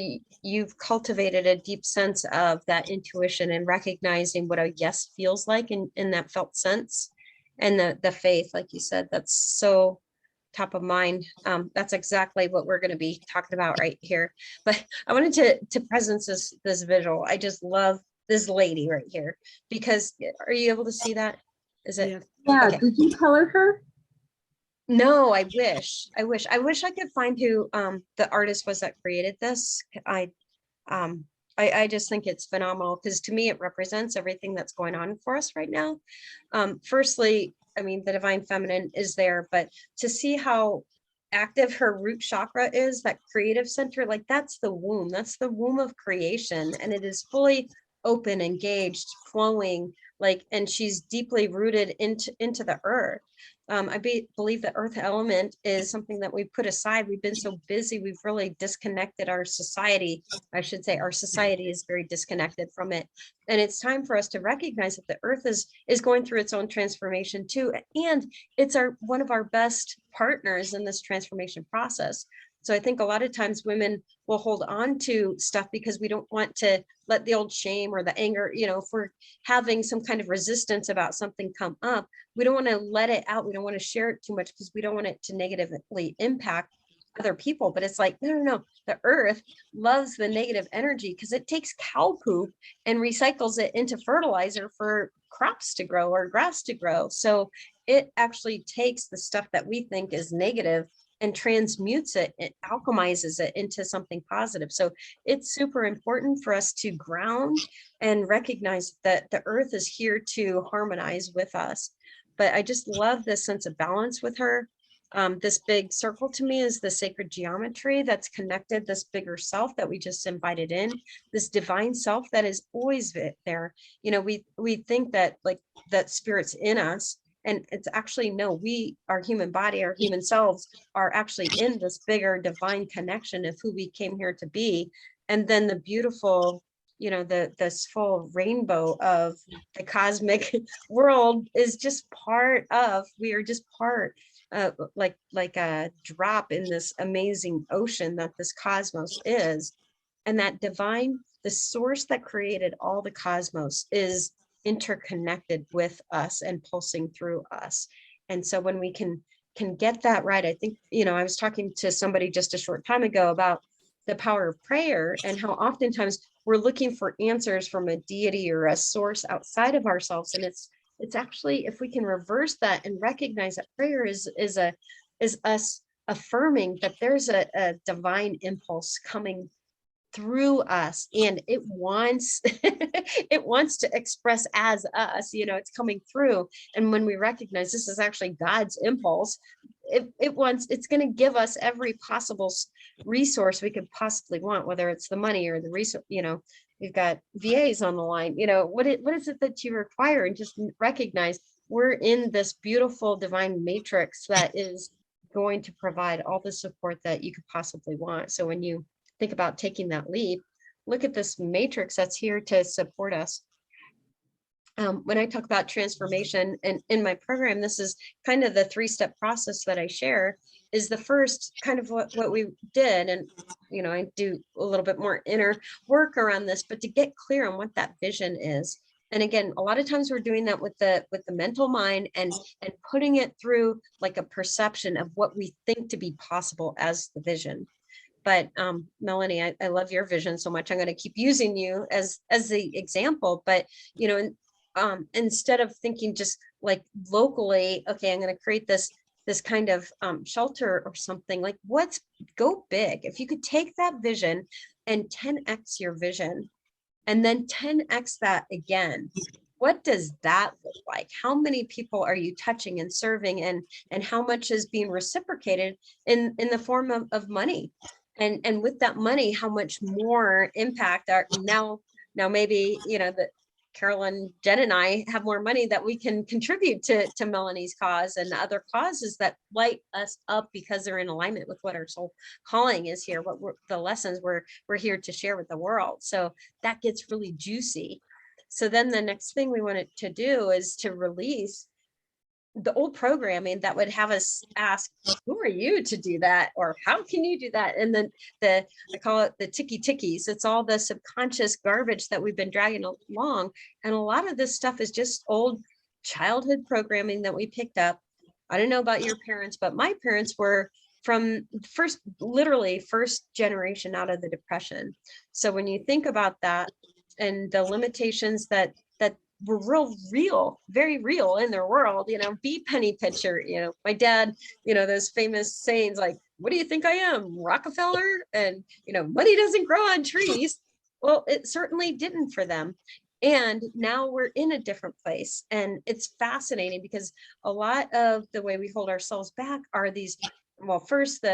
you've cultivated a deep sense of that intuition and recognizing what a yes feels like in that felt sense, and the faith, like you said, that's so top of mind. That's exactly what we're going to be talking about right here. But I wanted to presence this visual. I just love this lady right here, because are you able to see that? Is it? Yes. Yeah, Okay. did you color her? No, I wish I could find who the artist was that created this. I just think it's phenomenal, because to me it represents everything that's going on for us right now. Firstly, I mean, the divine feminine is there, but to see how active her root chakra is, that creative center, like that's the womb of creation, and it is fully open, engaged, flowing, like, and she's deeply rooted into the earth. Believe the earth element is something that we put aside. We've been so busy, we've really disconnected our society. I should say our society is very disconnected from it. And it's time for us to recognize that the earth is going through its own transformation too. And it's one of our best partners in this transformation process. So I think a lot of times women will hold on to stuff because we don't want to let the old shame or the anger, if we're having some kind of resistance about something come up, we don't want to let it out. We don't want to share it too much because we don't want it to negatively impact other people. But it's like, no. The earth loves the negative energy because it takes cow poop and recycles it into fertilizer for crops to grow or grass to grow. So it actually takes the stuff that we think is negative and transmutes it alchemizes it into something positive. So it's super important for us to ground and recognize that the earth is here to harmonize with us. But I just love this sense of balance with her. This big circle to me is the sacred geometry that's connected this bigger self that we just invited in, this divine self that is always there. We think that like that spirit's in us, and it's actually, no, our human body, our human selves are actually in this bigger divine connection of who we came here to be. And then the beautiful, this full rainbow of the cosmic world is just we are just part, like a drop in this amazing ocean that this cosmos is. And that divine, the source that created all the cosmos, is interconnected with us and pulsing through us. And so when we can get that right, I think, I was talking to somebody just a short time ago about the power of prayer and how oftentimes we're looking for answers from a deity or a source outside of ourselves. And it's actually, if we can reverse that and recognize that prayer is us affirming that there's a divine impulse coming through us, and it wants to express as us, it's coming through. And when we recognize this is actually God's impulse, it's going to give us every possible resource we could possibly want, whether it's the money or the resource. We've got VAs on the line, what is it that you require, and just recognize we're in this beautiful divine matrix that is going to provide all the support that you could possibly want. So when you think about taking that leap, look at this matrix that's here to support us. When I talk about transformation and in my program, this is kind of the 3-step process that I share. Is the first kind of what we did, and you know, I do a little bit more inner work around this, but to get clear on what that vision is. And again, a lot of times we're doing that with the mental mind and putting it through like a perception of what we think to be possible as the vision. But Melanie, I love your vision so much. I'm going to keep using you as the example. But you know, instead of thinking just like locally, okay, I'm going to create this kind of shelter or something, like go big. If you could take that vision and 10x your vision and then 10x that again, what does that look like? How many people are you touching and serving, and how much is being reciprocated in the form of money? And with that money, how much more impact are now maybe, you know, that Carolyn, Jen, and I have more money that we can contribute to Melanie's cause and other causes that light us up because they're in alignment with what our soul calling is here, the lessons we're here to share with the world. So that gets really juicy. So then the next thing we wanted to do is to release the old programming that would have us ask, who are you to do that? Or how can you do that? And then I call it the tickies. It's all the subconscious garbage that we've been dragging along. And a lot of this stuff is just old childhood programming that we picked up. I don't know about your parents, but my parents were from literally first generation out of the Depression. So when you think about that and the limitations that were real, very real in their world, you know, be penny pitcher, you know, my dad, you know, those famous sayings like, what do you think I am, Rockefeller? And, you know, money doesn't grow on trees. Well, it certainly didn't for them. And now we're in a different place. And it's fascinating because a lot of the way we hold ourselves back are these, well, first,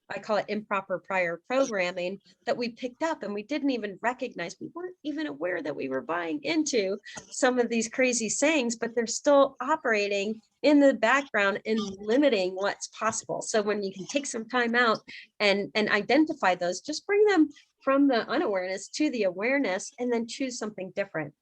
I call it improper prior programming that we picked up and we didn't even recognize. We weren't even aware that we were buying into some of these crazy sayings, but they're still operating in the background and limiting what's possible. So when you can take some time out and identify those, just bring them from the unawareness to the awareness and then choose something different.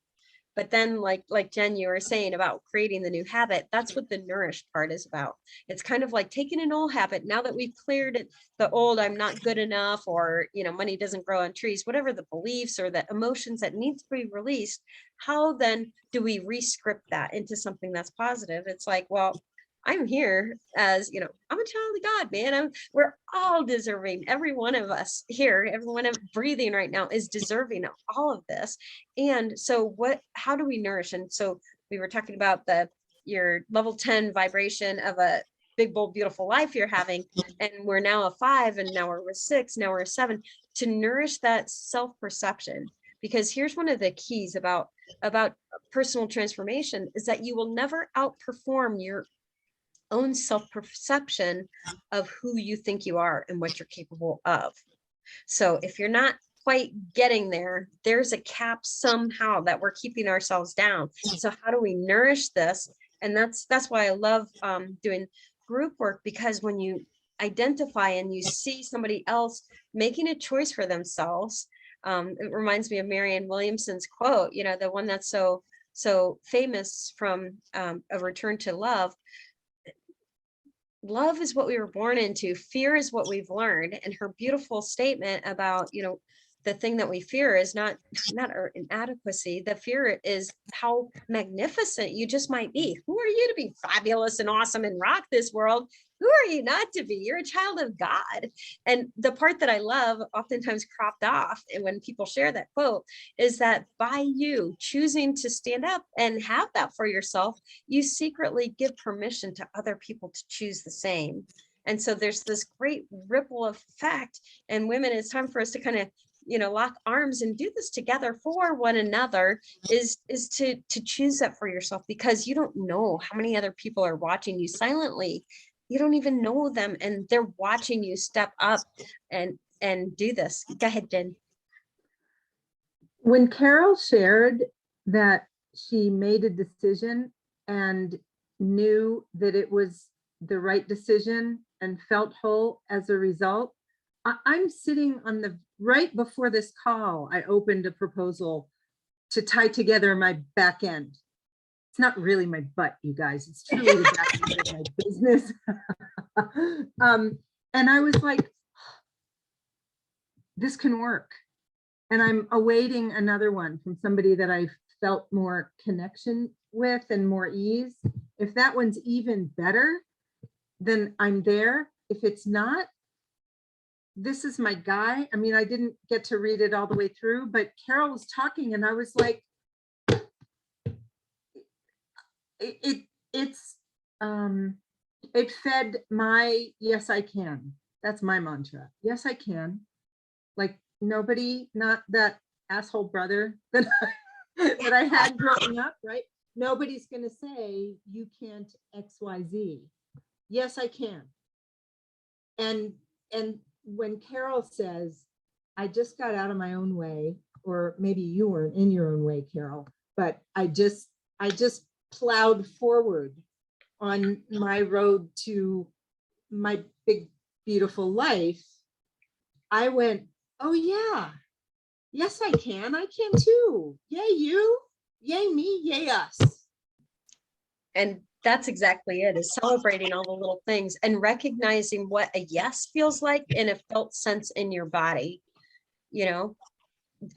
But then like Jen, you were saying about creating the new habit, that's what the nourished part is about. It's kind of like taking an old habit. Now that we've cleared it, the old, I'm not good enough, or, you know, money doesn't grow on trees, whatever the beliefs or the emotions that need to be released, how then do we re-script that into something that's positive? It's like, well, I'm here as, you know, I'm a child of God, man. We're all deserving. Every one of us here, everyone breathing right now is deserving of all of this. And so how do we nourish? And so we were talking about your level 10 vibration of a big, bold, beautiful life you're having. And we're now a 5, and now we're a 6, now we're a 7, to nourish that self-perception. Because here's one of the keys about personal transformation is that you will never outperform your own self-perception of who you think you are and what you're capable of. So if you're not quite getting there, there's a cap somehow that we're keeping ourselves down. So how do we nourish this? And that's why I love doing group work, because when you identify and you see somebody else making a choice for themselves, it reminds me of Marianne Williamson's quote, you know, the one that's so famous from A Return to Love. Love is what we were born into. Fear is what we've learned. And her beautiful statement about, you know, the thing that we fear is not our inadequacy. The fear is how magnificent you just might be. Who are you to be fabulous and awesome and rock this world? Who are you not to be? You're a child of God. And the part that I love, oftentimes cropped off, and when people share that quote, is that by you choosing to stand up and have that for yourself, you secretly give permission to other people to choose the same. And so there's this great ripple effect. And women, it's time for us to kind of, you know, lock arms and do this together for one another, is to choose that for yourself, because you don't know how many other people are watching you silently. You don't even know them, and they're watching you step up and do this. Go ahead, Jen. When Carol shared that she made a decision and knew that it was the right decision and felt whole as a result. I'm sitting on the, right before this call, I opened a proposal to tie together my back end. It's not really my butt, you guys. It's truly the back end of my business. And I was like, this can work. And I'm awaiting another one from somebody that I felt more connection with and more ease. If that one's even better, then I'm there. If it's not, this is my guy. I mean, I didn't get to read it all the way through, but Carol was talking and I was like, it fed my, yes, I can. That's my mantra. Yes, I can. Like nobody, not that asshole brother that that I had growing up, right? Nobody's going to say you can't X, Y, Z. Yes, I can. And when Carol says, I just got out of my own way, or maybe you weren't in your own way, Carol, but I just plowed forward on my road to my big, beautiful life. I went, oh yeah, yes, I can too. Yay, you, yay, me, yay, us. And that's exactly it, is celebrating all the little things and recognizing what a yes feels like in a felt sense in your body, you know,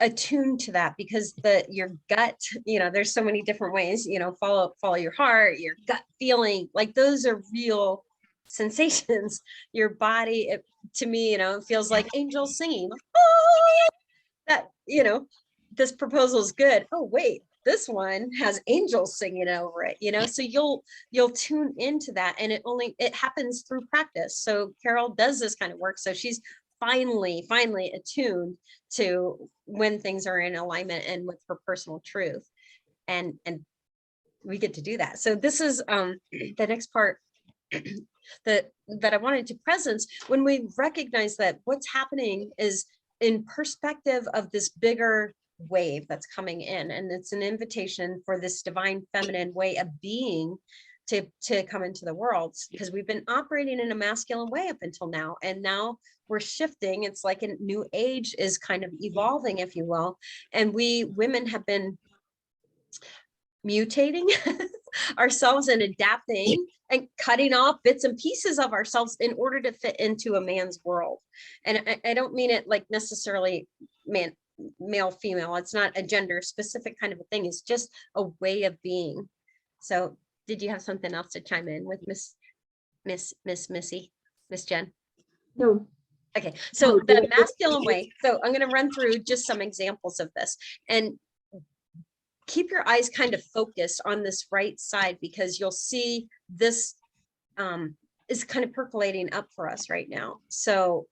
attuned to that, because your gut, you know, there's so many different ways, you know, follow your heart, your gut feeling, like those are real sensations. Your body, to me, you know, it feels like angels singing. Oh, that, you know, this proposal is good. Oh, wait, this one has angels singing over it, you know, so you'll tune into that, and it happens through practice. So Carol does this kind of work. So she's finally attuned to when things are in alignment and with her personal truth. And we get to do that. So this is the next part that I wanted to presence, when we recognize that what's happening is in perspective of this bigger wave that's coming in, and it's an invitation for this divine feminine way of being to come into the world, because we've been operating in a masculine way up until now, and now we're shifting. It's like a new age is kind of evolving, if you will, and we women have been mutating ourselves and adapting and cutting off bits and pieces of ourselves in order to fit into a man's world. And I don't mean it like necessarily male, female. It's not a gender specific kind of a thing. It's just a way of being. So did you have something else to chime in with Miss Missy, Miss Jen? No. Okay, so the masculine way. So I'm going to run through just some examples of this, and keep your eyes kind of focused on this right side, because you'll see this is kind of percolating up for us right now. So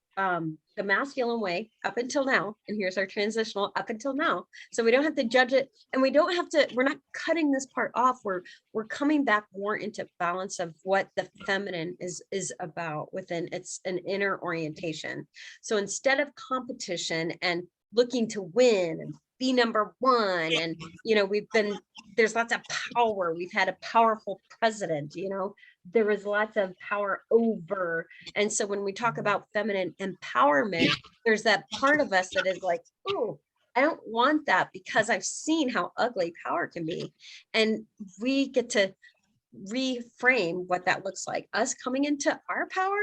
the masculine way up until now, and here's our transitional up until now. So we don't have to judge it, and we don't have to, we're not cutting this part off. We're coming back more into balance of what the feminine is about within. It's an inner orientation. So instead of competition and looking to win and be number one, and you know, there's lots of power. We've had a powerful president, you know, there was lots of power over. And so when we talk about feminine empowerment, there's that part of us that is like, oh, I don't want that, because I've seen how ugly power can be. And we get to reframe what that looks like. Us coming into our power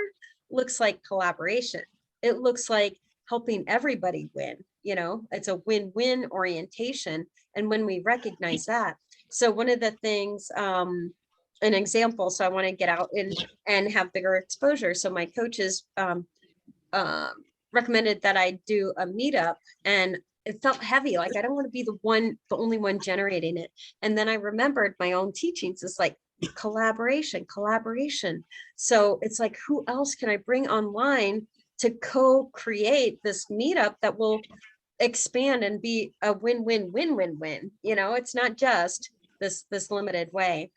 looks like collaboration. It looks like helping everybody win. You know, it's a win-win orientation. And when we recognize that, so one of the things, an example, so I want to get out and have bigger exposure. So my coaches recommended that I do a meetup, and it felt heavy. Like, I don't want to be the only one generating it. And then I remembered my own teachings. It's like collaboration. So it's like, who else can I bring online to co-create this meetup that will expand and be a win-win-win-win-win? You know, it's not just this limited way.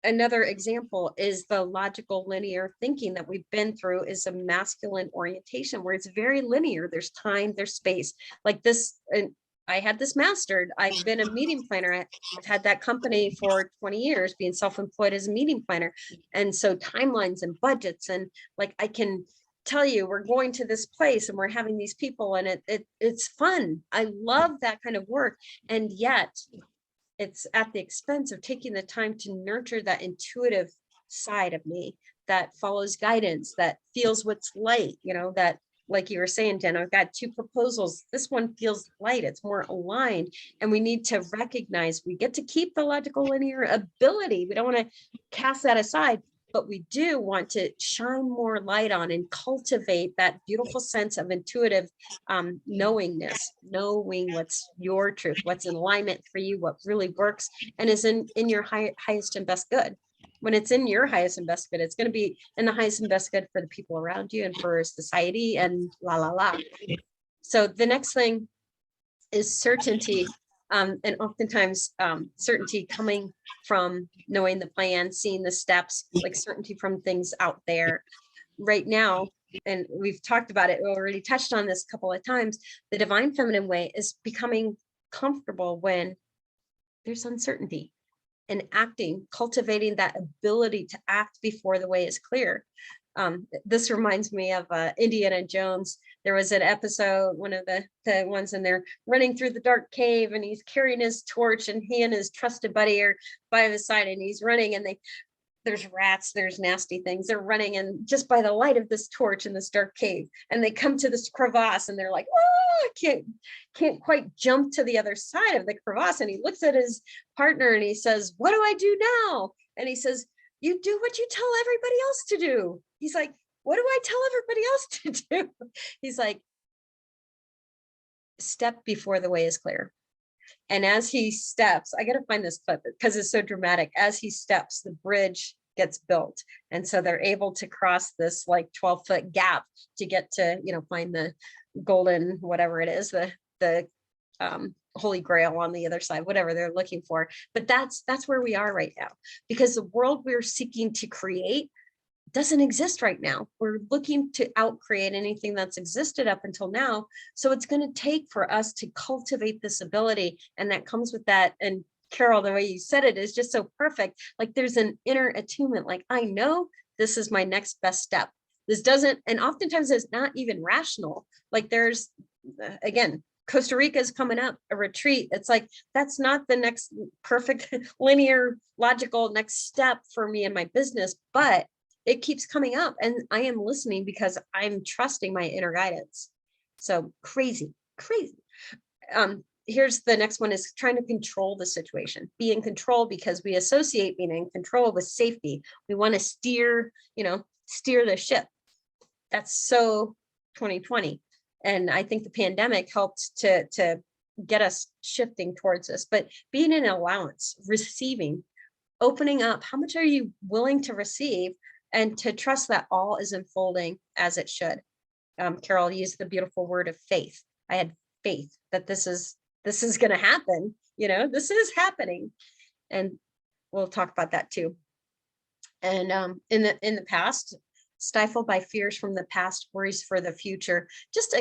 Another example is the logical linear thinking that we've been through is a masculine orientation where it's very linear. There's time, there's space. Like this, I had this mastered. I've been a meeting planner. I've had that company for 20 years, being self-employed as a meeting planner. And so timelines and budgets, and like, I can tell you, we're going to this place and we're having these people, and it's fun. I love that kind of work. And yet it's at the expense of taking the time to nurture that intuitive side of me that follows guidance, that feels what's light, that, like you were saying, Jen, I've got 2 proposals. This one feels light, it's more aligned. And we need to recognize we get to keep the logical linear ability. We don't want to cast that aside, but we do want to shine more light on and cultivate that beautiful sense of intuitive knowingness, knowing what's your truth, what's in alignment for you, what really works and is in your highest and best good. When it's in your highest and best good, it's going to be in the highest and best good for the people around you and for society and la, la, la. So the next thing is certainty. And oftentimes certainty coming from knowing the plan, seeing the steps, like certainty from things out there right now. And we've talked about it, we already touched on this a couple of times. The divine feminine way is becoming comfortable when there's uncertainty, and acting, cultivating that ability to act before the way is clear. This reminds me of Indiana Jones. There was an episode, one of the ones, and they're running through the dark cave, and he's carrying his torch, and he and his trusted buddy are by his side, and he's running, and there's rats, there's nasty things. They're running, and just by the light of this torch in this dark cave, and they come to this crevasse, and they're like, oh, I can't quite jump to the other side of the crevasse. And he looks at his partner and he says, what do I do now? And he says, you do what you tell everybody else to do. He's like, what do I tell everybody else to do? He's like, step before the way is clear. And as he steps, I got to find this clip because it's so dramatic. As he steps, the bridge gets built. And so they're able to cross this like 12-foot gap to get to, find the golden, whatever it is, the Holy Grail on the other side, whatever they're looking for. But that's where we are right now, because the world we're seeking to create doesn't exist right now. We're looking to outcreate anything that's existed up until now. So it's going to take for us to cultivate this ability. And that comes with that. And Carol, the way you said it is just so perfect. Like there's an inner attunement. Like, I know this is my next best step. This doesn't, and oftentimes it's not even rational. Like there's, again, Costa Rica is coming up, a retreat. It's like, that's not the next perfect linear, logical next step for me in my business, but it keeps coming up and I am listening because I'm trusting my inner guidance. So crazy. Here's the next one, is trying to control the situation, be in control, because we associate being in control with safety. We want to steer the ship. That's so 2020. And I think the pandemic helped to get us shifting towards this, but being in allowance, receiving, opening up, how much are you willing to receive, and to trust that all is unfolding as it should. Carol used the beautiful word of faith. I had faith that this is going to happen. This is happening, and we'll talk about that too. And in the past, stifled by fears from the past, worries for the future, just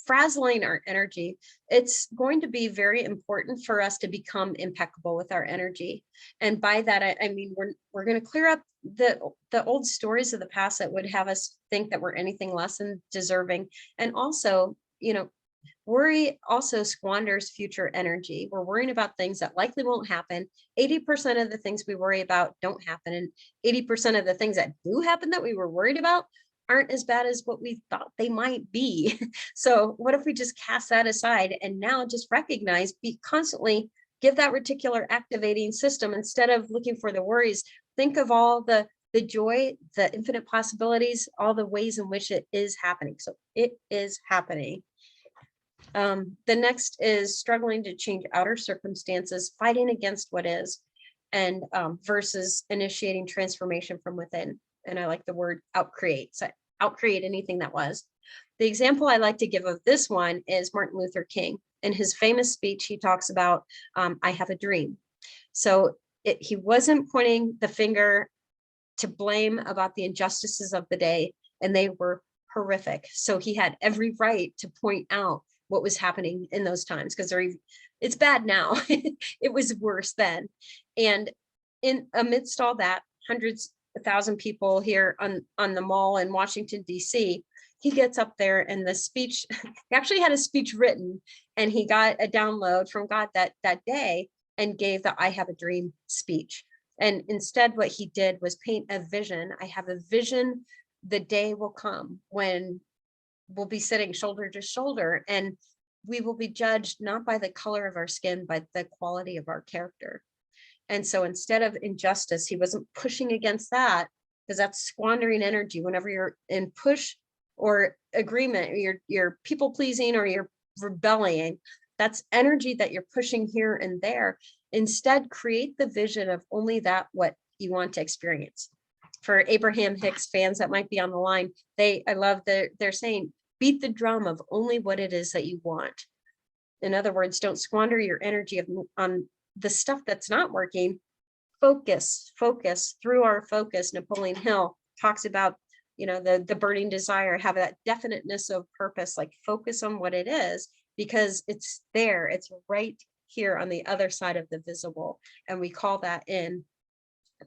frazzling our energy. It's going to be very important for us to become impeccable with our energy. And by that, I mean, we're going to clear up the old stories of the past that would have us think that we're anything less than deserving. And also, worry also squanders future energy. We're worrying about things that likely won't happen. 80% of the things we worry about don't happen. And 80% of the things that do happen that we were worried about aren't as bad as what we thought they might be. So what if we just cast that aside and now just recognize, constantly give that reticular activating system, instead of looking for the worries, think of all the joy, the infinite possibilities, all the ways in which it is happening. So it is happening. The next is struggling to change outer circumstances, fighting against what is, and versus initiating transformation from within. And I like the word outcreate. So outcreate anything that was. The example I like to give of this one is Martin Luther King. In his famous speech, he talks about, I have a dream. So he wasn't pointing the finger to blame about the injustices of the day, and they were horrific. So he had every right to point out what was happening in those times, because it's bad now. It was worse then. And in amidst all that, hundreds of thousand people here on the mall in Washington, D.C., he gets up there and the speech, he actually had a speech written, and he got a download from God that day and gave the I Have a Dream speech. And instead, what he did was paint a vision. I have a vision. The day will come when we'll be sitting shoulder to shoulder, and we will be judged not by the color of our skin, but the quality of our character. And so instead of injustice, he wasn't pushing against that, because that's squandering energy. Whenever you're in push or agreement, you're people pleasing or you're rebelling, that's energy that you're pushing here and there. Instead, create the vision of only that what you want to experience. For Abraham Hicks fans that might be on the line, I love they're saying, beat the drum of only what it is that you want. In other words, don't squander your energy on the stuff that's not working. Focus through our focus. Napoleon Hill talks about, the burning desire, have that definiteness of purpose, like focus on what it is, because it's there, it's right here on the other side of the visible. And we call that in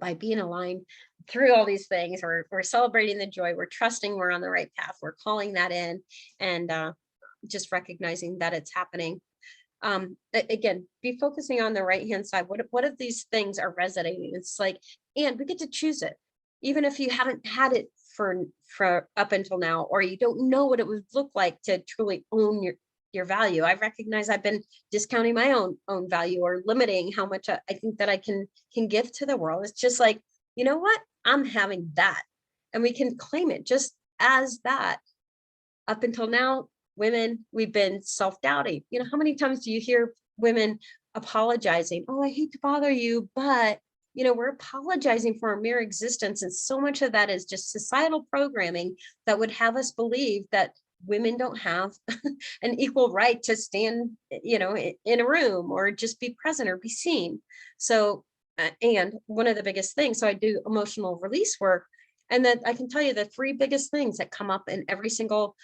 by being aligned through all these things. We're celebrating the joy, we're trusting we're on the right path, we're calling that in, and just recognizing that it's happening. Again, be focusing on the right hand side. What if these things are resonating? It's like, and we get to choose it, even if you haven't had it for up until now, or you don't know what it would look like to truly own your value. I recognize I've been discounting my own value, or limiting how much I think that I can give to the world. It's just like, you know what, I'm having that, and we can claim it just as that. Up until now, women, we've been self-doubting. How many times do you hear women apologizing? Oh, I hate to bother you, but we're apologizing for our mere existence. And so much of that is just societal programming that would have us believe that women don't have an equal right to stand, in a room, or just be present or be seen. So, and one of the biggest things, so I do emotional release work, and that I can tell you the three biggest things that come up in every single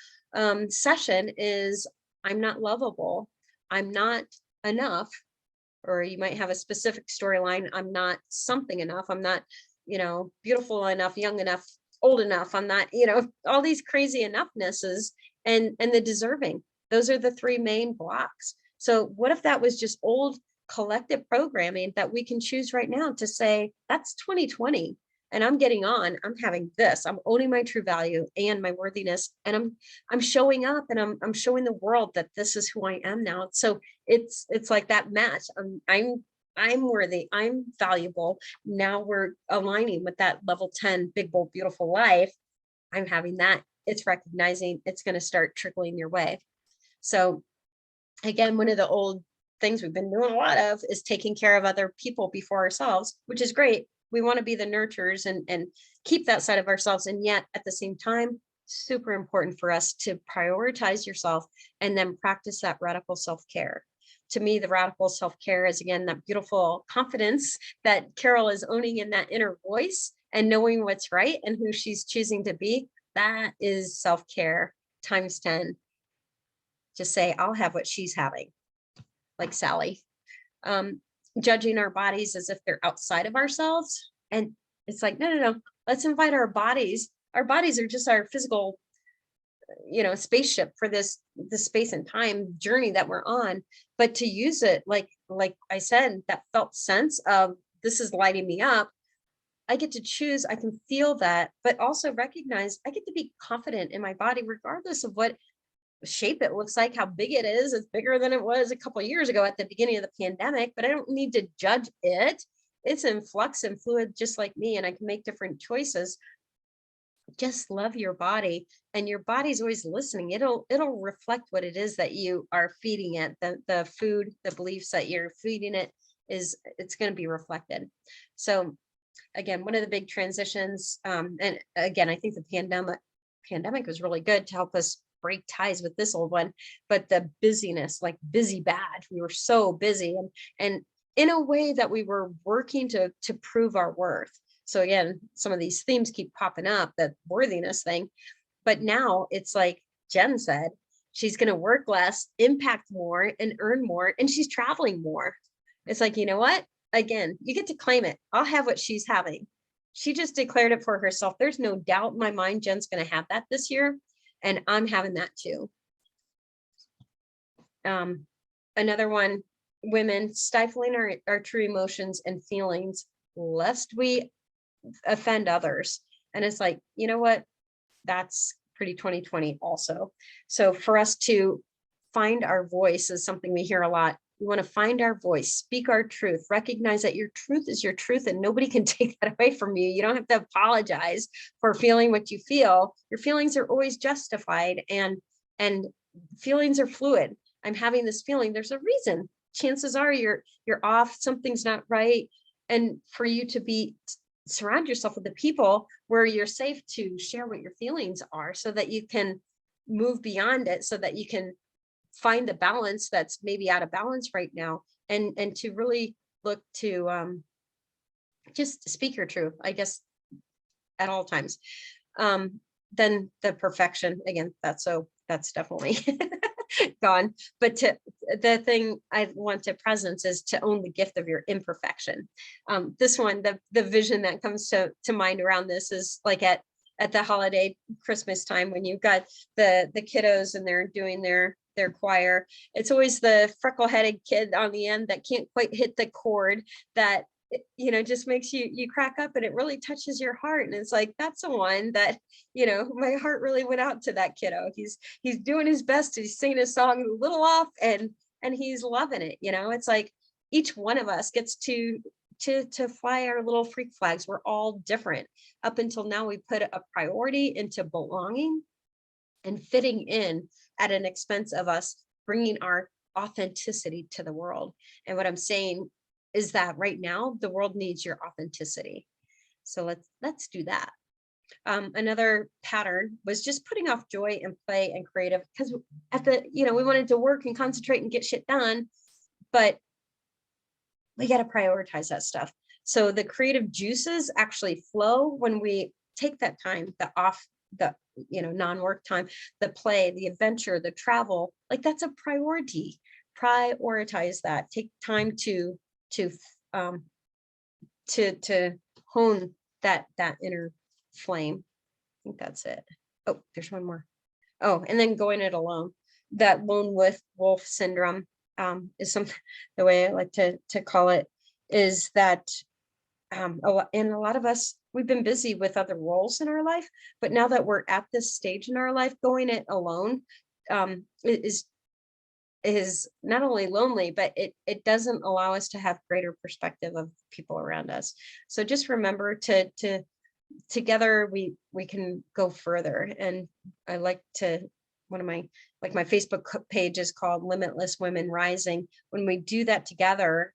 session is, I'm not lovable, I'm not enough, or you might have a specific storyline, I'm not something enough, I'm not, beautiful enough, young enough, old enough, I'm not, all these crazy enoughnesses, and the deserving. Those are the three main blocks. So what if that was just old collective programming that we can choose right now to say, that's 2020, and I'm getting on, I'm having this, I'm owning my true value and my worthiness, and I'm showing up, and I'm showing the world that this is who I am now. So it's like that match. I'm worthy, I'm valuable. Now we're aligning with that level 10 big, bold, beautiful life. I'm having that. It's recognizing, it's going to start trickling your way. So again, one of the old things we've been doing a lot of is taking care of other people before ourselves, which is great. We want to be the nurturers and keep that side of ourselves. And yet at the same time, super important for us to prioritize yourself and then practice that radical self-care. To me, the radical self-care is, again, that beautiful confidence that Carol is owning in that inner voice and knowing what's right and who she's choosing to be. That is self-care times 10. Just say, I'll have what she's having, like Sally. Judging our bodies as if they're outside of ourselves. And it's like, no, let's invite our bodies. Our bodies are just our physical, spaceship for this space and time journey that we're on. But to use it, like I said, that felt sense of, this is lighting me up. I get to choose, I can feel that, but also recognize I get to be confident in my body, regardless of what shape it looks like, how big it is. It's bigger than it was a couple of years ago at the beginning of the pandemic, but I don't need to judge it. It's in flux and fluid, just like me, and I can make different choices. Just love your body, and your body's always listening. It'll reflect what it is that you are feeding it. The food, the beliefs that you're feeding it, it's going to be reflected. So again, one of the big transitions, and again, I think the pandemic was really good to help us break ties with this old one, but the busyness, like busy bad, we were so busy, and in a way that we were working to prove our worth. So again, some of these themes keep popping up, that worthiness thing, but now it's like Jen said, she's going to work less, impact more, and earn more, and she's traveling more. It's like, you know what? Again, you get to claim it. I'll have what she's having. She just declared it for herself. There's no doubt in my mind Jen's going to have that this year, and I'm having that too. Another one, women stifling our true emotions and feelings lest we offend others. And it's like, you know what? That's pretty 2020 also. So for us to find our voice is something we hear a lot. We want to find our voice, speak our truth, recognize that your truth is your truth and nobody can take that away from you. You don't have to apologize for feeling what you feel. Your feelings are always justified, and feelings are fluid. I'm having this feeling, there's a reason. Chances are you're off, something's not right. And for you to surround yourself with the people where you're safe to share what your feelings are, so that you can move beyond it, so that you can find the balance that's maybe out of balance right now, and to really look to just speak your truth, I guess, at all times. Then the perfection, again, that's definitely gone. But the thing I want to presence is to own the gift of your imperfection. This one, the vision that comes to mind around this is like at the holiday Christmas time, when you've got the kiddos and they're doing their choir. It's always the freckle-headed kid on the end that can't quite hit the chord that, you know, just makes you crack up, and it really touches your heart. And it's like, that's the one that, you know, my heart really went out to that kiddo. He's doing his best. He's singing his song a little off, and he's loving it. You know, it's like each one of us gets to fly our little freak flags. We're all different. Up until now, we put a priority into belonging and fitting in at an expense of us bringing our authenticity to the world. And what I'm saying is that right now the world needs your authenticity. So let's do that. Another pattern was just putting off joy and play and creative, because we wanted to work and concentrate and get shit done, but we got to prioritize that stuff. So the creative juices actually flow when we take that time, the non-work time, the play, the adventure, the travel, like that's a priority. Prioritize that. Take time to hone that inner flame. I think that's it. Oh, there's one more. Oh, and then going it alone. That lone wolf syndrome is something, the way I like to call it, is that and a lot of us, we've been busy with other roles in our life, but now that we're at this stage in our life, going it alone is not only lonely, but it doesn't allow us to have greater perspective of people around us. So just remember to together we can go further. And I like to, my Facebook page is called Limitless Women Rising. When we do that together,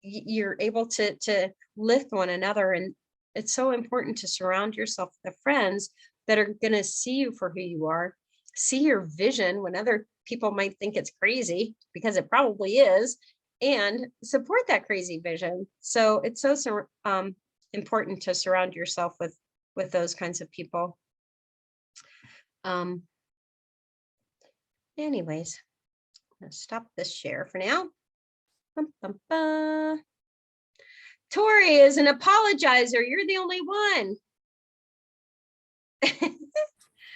you're able to lift one another. And it's so important to surround yourself with friends that are going to see you for who you are, see your vision when other people might think it's crazy, because it probably is, and support that crazy vision. So it's so important to surround yourself with those kinds of people. Anyways, I'm gonna stop this share for now. Bum, bum, bum. Tori is an apologizer. You're the only one.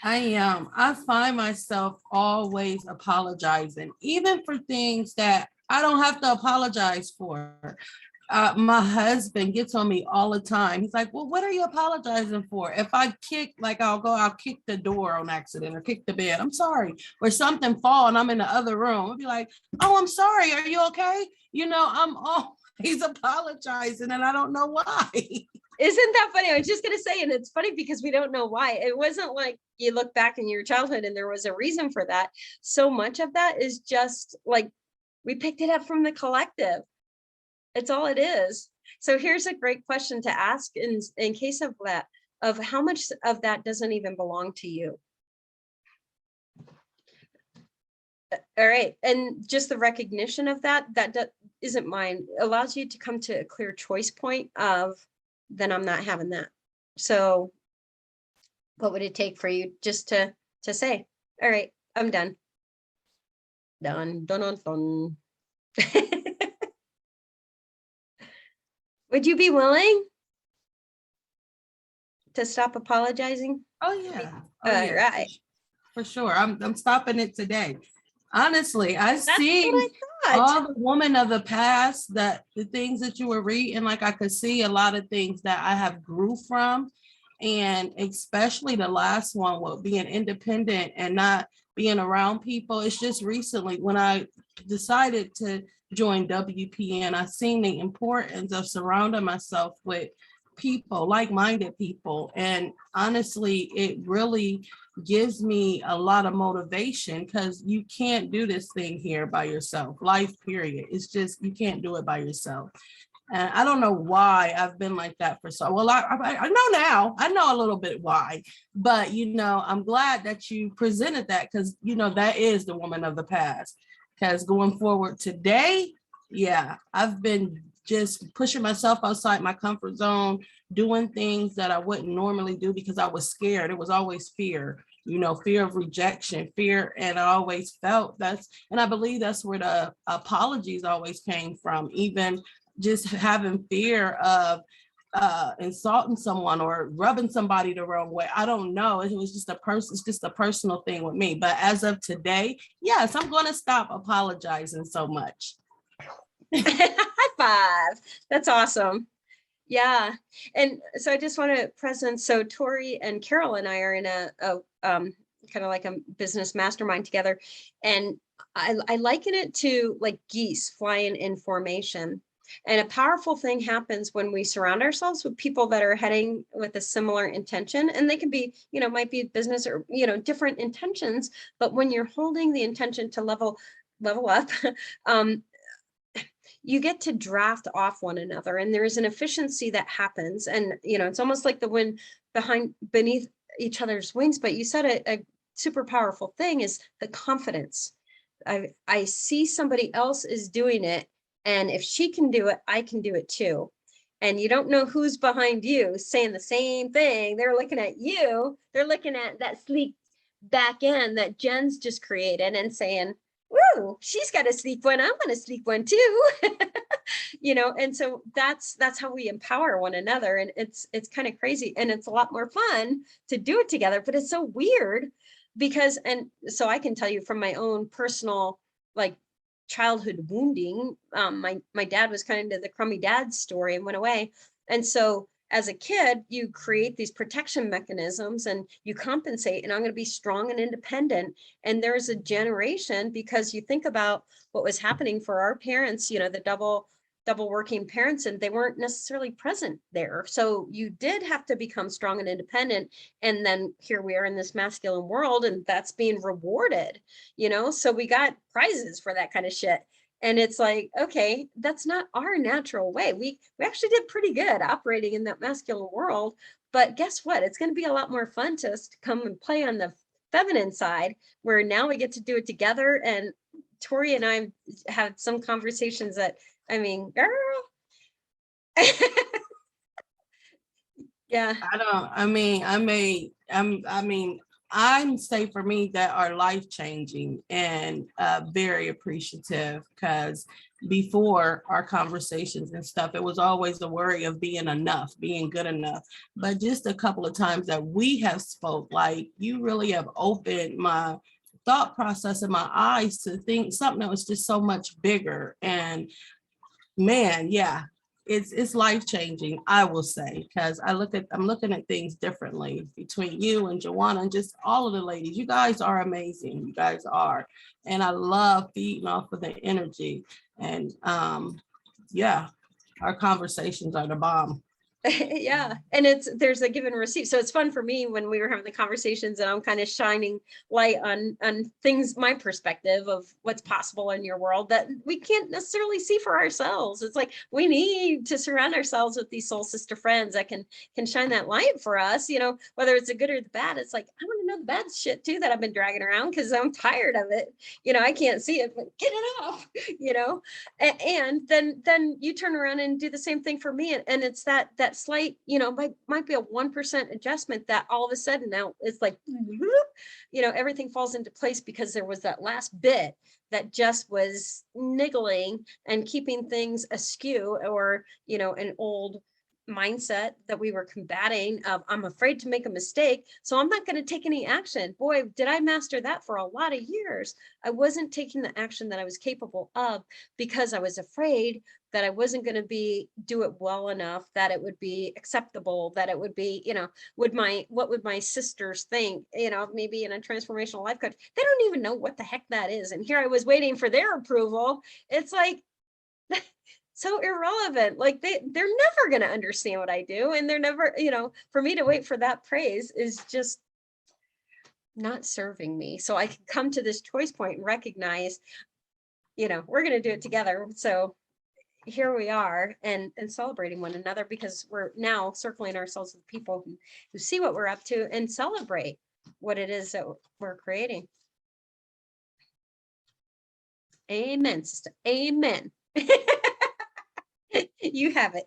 I am. I find myself always apologizing, even for things that I don't have to apologize for. My husband gets on me all the time. He's like, well, what are you apologizing for? If I kick, like I'll kick the door on accident or kick the bed. I'm sorry. Or something fall and I'm in the other room. I'll be like, oh, I'm sorry. Are you okay? You know, I'm always apologizing and I don't know why. Isn't that funny? I was just going to say, and it's funny because we don't know why. It wasn't like you look back in your childhood and there was a reason for that. So much of that is just like we picked it up from the collective. It's all it is. So here's a great question to ask in case of that, of how much of that doesn't even belong to you. All right. And just the recognition of that isn't mine, allows you to come to a clear choice point of, then I'm not having that. So what would it take for you just to say, all right, I'm done. Dun, dun, dun, dun. Would you be willing to stop apologizing? Oh yeah. All Oh yeah. right. For sure. I'm stopping it today. Honestly, I That's what see I thought. all the women of the past, that the things that you were reading, like I could see a lot of things that I have grew from. And especially the last one with being independent and not being around people. It's just recently when I decided to join WPN, I seen the importance of surrounding myself with people, like-minded people. And honestly, it really gives me a lot of motivation, because you can't do this thing here by yourself. Life, period. It's just, you can't do it by yourself. And I don't know why I've been like that for so well. I know now. I know a little bit why, but I'm glad that you presented that, because that is the woman of the past. Because going forward today, yeah, I've been just pushing myself outside my comfort zone, doing things that I wouldn't normally do because I was scared. It was always fear, fear of rejection, fear. And I always felt and I believe that's where the apologies always came from, even just having fear of insulting someone or rubbing somebody the wrong way. I don't know. It was just it's just a personal thing with me. But as of today, yes, I'm going to stop apologizing so much. High five. That's awesome. Yeah. And so I just want to present, so Tori and Carol and I are in a kind of like a business mastermind together. And I liken it to like geese flying in formation. And a powerful thing happens when we surround ourselves with people that are heading with a similar intention. And they can be, might be business or, different intentions. But when you're holding the intention to level up, you get to draft off one another, and there is an efficiency that happens. And, it's almost like the wind beneath each other's wings. But you said a super powerful thing is the confidence. I see somebody else is doing it, and if she can do it, I can do it too. And you don't know who's behind you saying the same thing. They're looking at you. They're looking at that sleek back end that Jen's just created and saying, woo, she's got a sleek one. I'm going to sleek one too. And so that's how we empower one another. And it's kind of crazy. And it's a lot more fun to do it together, but it's so weird because, and so I can tell you from my own personal, like, childhood wounding, my dad was kind of the crummy dad story and went away. And so as a kid, you create these protection mechanisms and you compensate, and I'm going to be strong and independent. And there's a generation, because you think about what was happening for our parents, the double working parents, and they weren't necessarily present there. So you did have to become strong and independent. And then here we are in this masculine world, and that's being rewarded, so we got prizes for that kind of shit. And it's like, okay, that's not our natural way. We actually did pretty good operating in that masculine world. But guess what? It's going to be a lot more fun to come and play on the feminine side, where now we get to do it together. And Tori and I had some conversations that, I mean, girl. Yeah. I'm say for me that are life-changing and very appreciative, because before our conversations and stuff, it was always the worry of being enough, being good enough. But just a couple of times that we have spoke, like, you really have opened my thought process and my eyes to think something that was just so much bigger. And man, yeah, it's life-changing, I will say, because I'm looking at things differently between you and Joanna and just all of the ladies. You guys are amazing. You guys are. And I love feeding off of the energy. And yeah, our conversations are the bomb. Yeah. And there's a give and receive. So it's fun for me when we were having the conversations and I'm kind of shining light on things, my perspective of what's possible in your world that we can't necessarily see for ourselves. It's like, we need to surround ourselves with these soul sister friends that can shine that light for us, whether it's the good or the bad. It's like, I want to know the bad shit too that I've been dragging around because I'm tired of it. I can't see it, but get it off, and then you turn around and do the same thing for me. And it's that slight, might be a 1% adjustment that all of a sudden now it's like, everything falls into place because there was that last bit that just was niggling and keeping things askew, or, you know, an old mindset that we were combating of, I'm afraid to make a mistake, so I'm not going to take any action. Boy, did I master that for a lot of years. I wasn't taking the action that I was capable of because I was afraid that I wasn't going to do it well enough, that it would be acceptable, that it would be, you know, what would my sisters think, you know, maybe in a transformational life coach, they don't even know what the heck that is. And here I was waiting for their approval. It's like, so irrelevant. Like they're never going to understand what I do. And they're never, you know, for me to wait for that praise is just not serving me. So I can come to this choice point and recognize, you know, we're going to do it together. So here we are, and celebrating one another, because we're now circling ourselves with people who see what we're up to and celebrate what it is that we're creating. Amen, sister. Amen. You have it.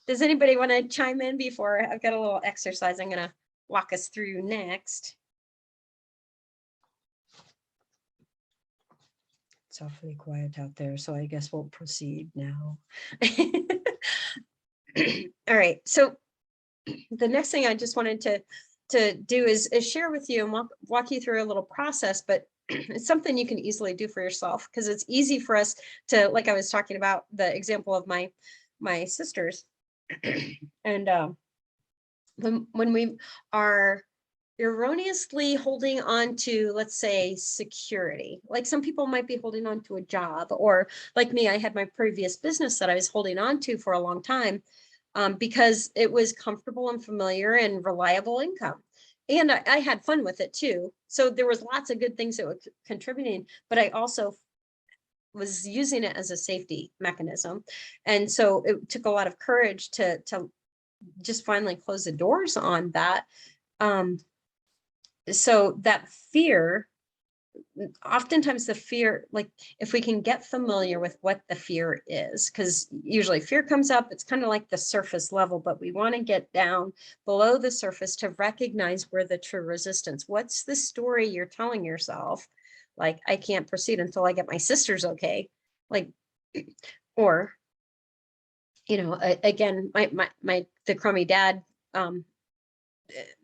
Does anybody want to chime in before I've got a little exercise I'm going to walk us through next? It's awfully quiet out there, so I guess we'll proceed now. All right, so the next thing I just wanted to do is share with you and walk you through a little process, but it's something you can easily do for yourself, because it's easy for us to, like I was talking about the example of my sisters, and when we are erroneously holding on to, let's say, security, like some people might be holding on to a job, or like me, I had my previous business that I was holding on to for a long time, because it was comfortable and familiar and reliable income. And I had fun with it too. So there was lots of good things that were contributing, but I also was using it as a safety mechanism. And so it took a lot of courage to just finally close the doors on that. So that fear, oftentimes the fear, like if we can get familiar with what the fear is, because usually fear comes up, it's kind of like the surface level, but we want to get down below the surface to recognize where the true resistance, what's the story you're telling yourself? Like, I can't proceed until I get my sisters okay. Like, or, you know, again, the crummy dad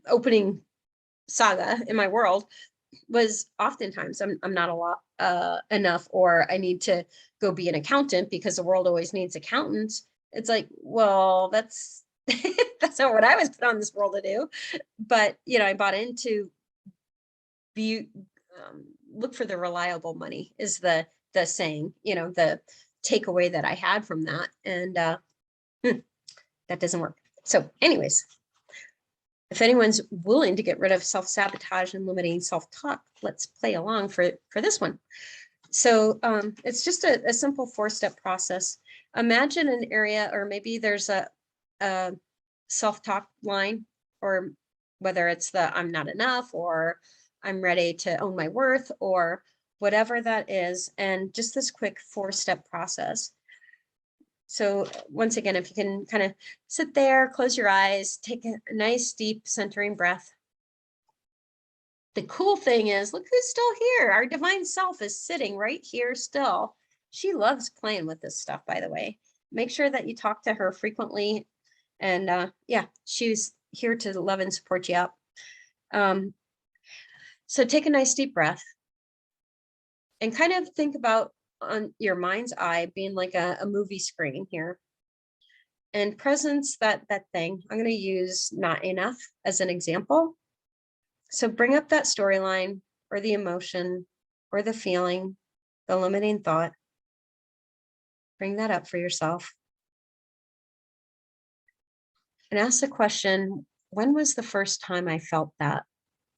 opening saga in my world was oftentimes I'm not a lot enough, or I need to go be an accountant because the world always needs accountants. It's like, well, that's that's not what I was put on this world to do. But you know, I bought into look for the reliable money is the saying, you know, the takeaway that I had from that, and that doesn't work. So anyways, if anyone's willing to get rid of self-sabotage and limiting self-talk, let's play along for this one. So it's just a simple 4-step process. Imagine an area, or maybe there's a self-talk line, or whether it's the I'm not enough, or I'm ready to own my worth, or whatever that is. And just this quick 4-step process. So once again, if you can kind of sit there, close your eyes, take a nice deep centering breath. The cool thing is, look who's still here. Our divine self is sitting right here still. She loves playing with this stuff, by the way. Make sure that you talk to her frequently. And yeah, she's here to love and support you up. So take a nice deep breath and kind of think about on your mind's eye being like a movie screen here, and presence that thing. I'm going to use not enough as an example. So bring up that storyline, or the emotion, or the feeling, the limiting thought. Bring that up for yourself and ask the question, when was the first time I felt that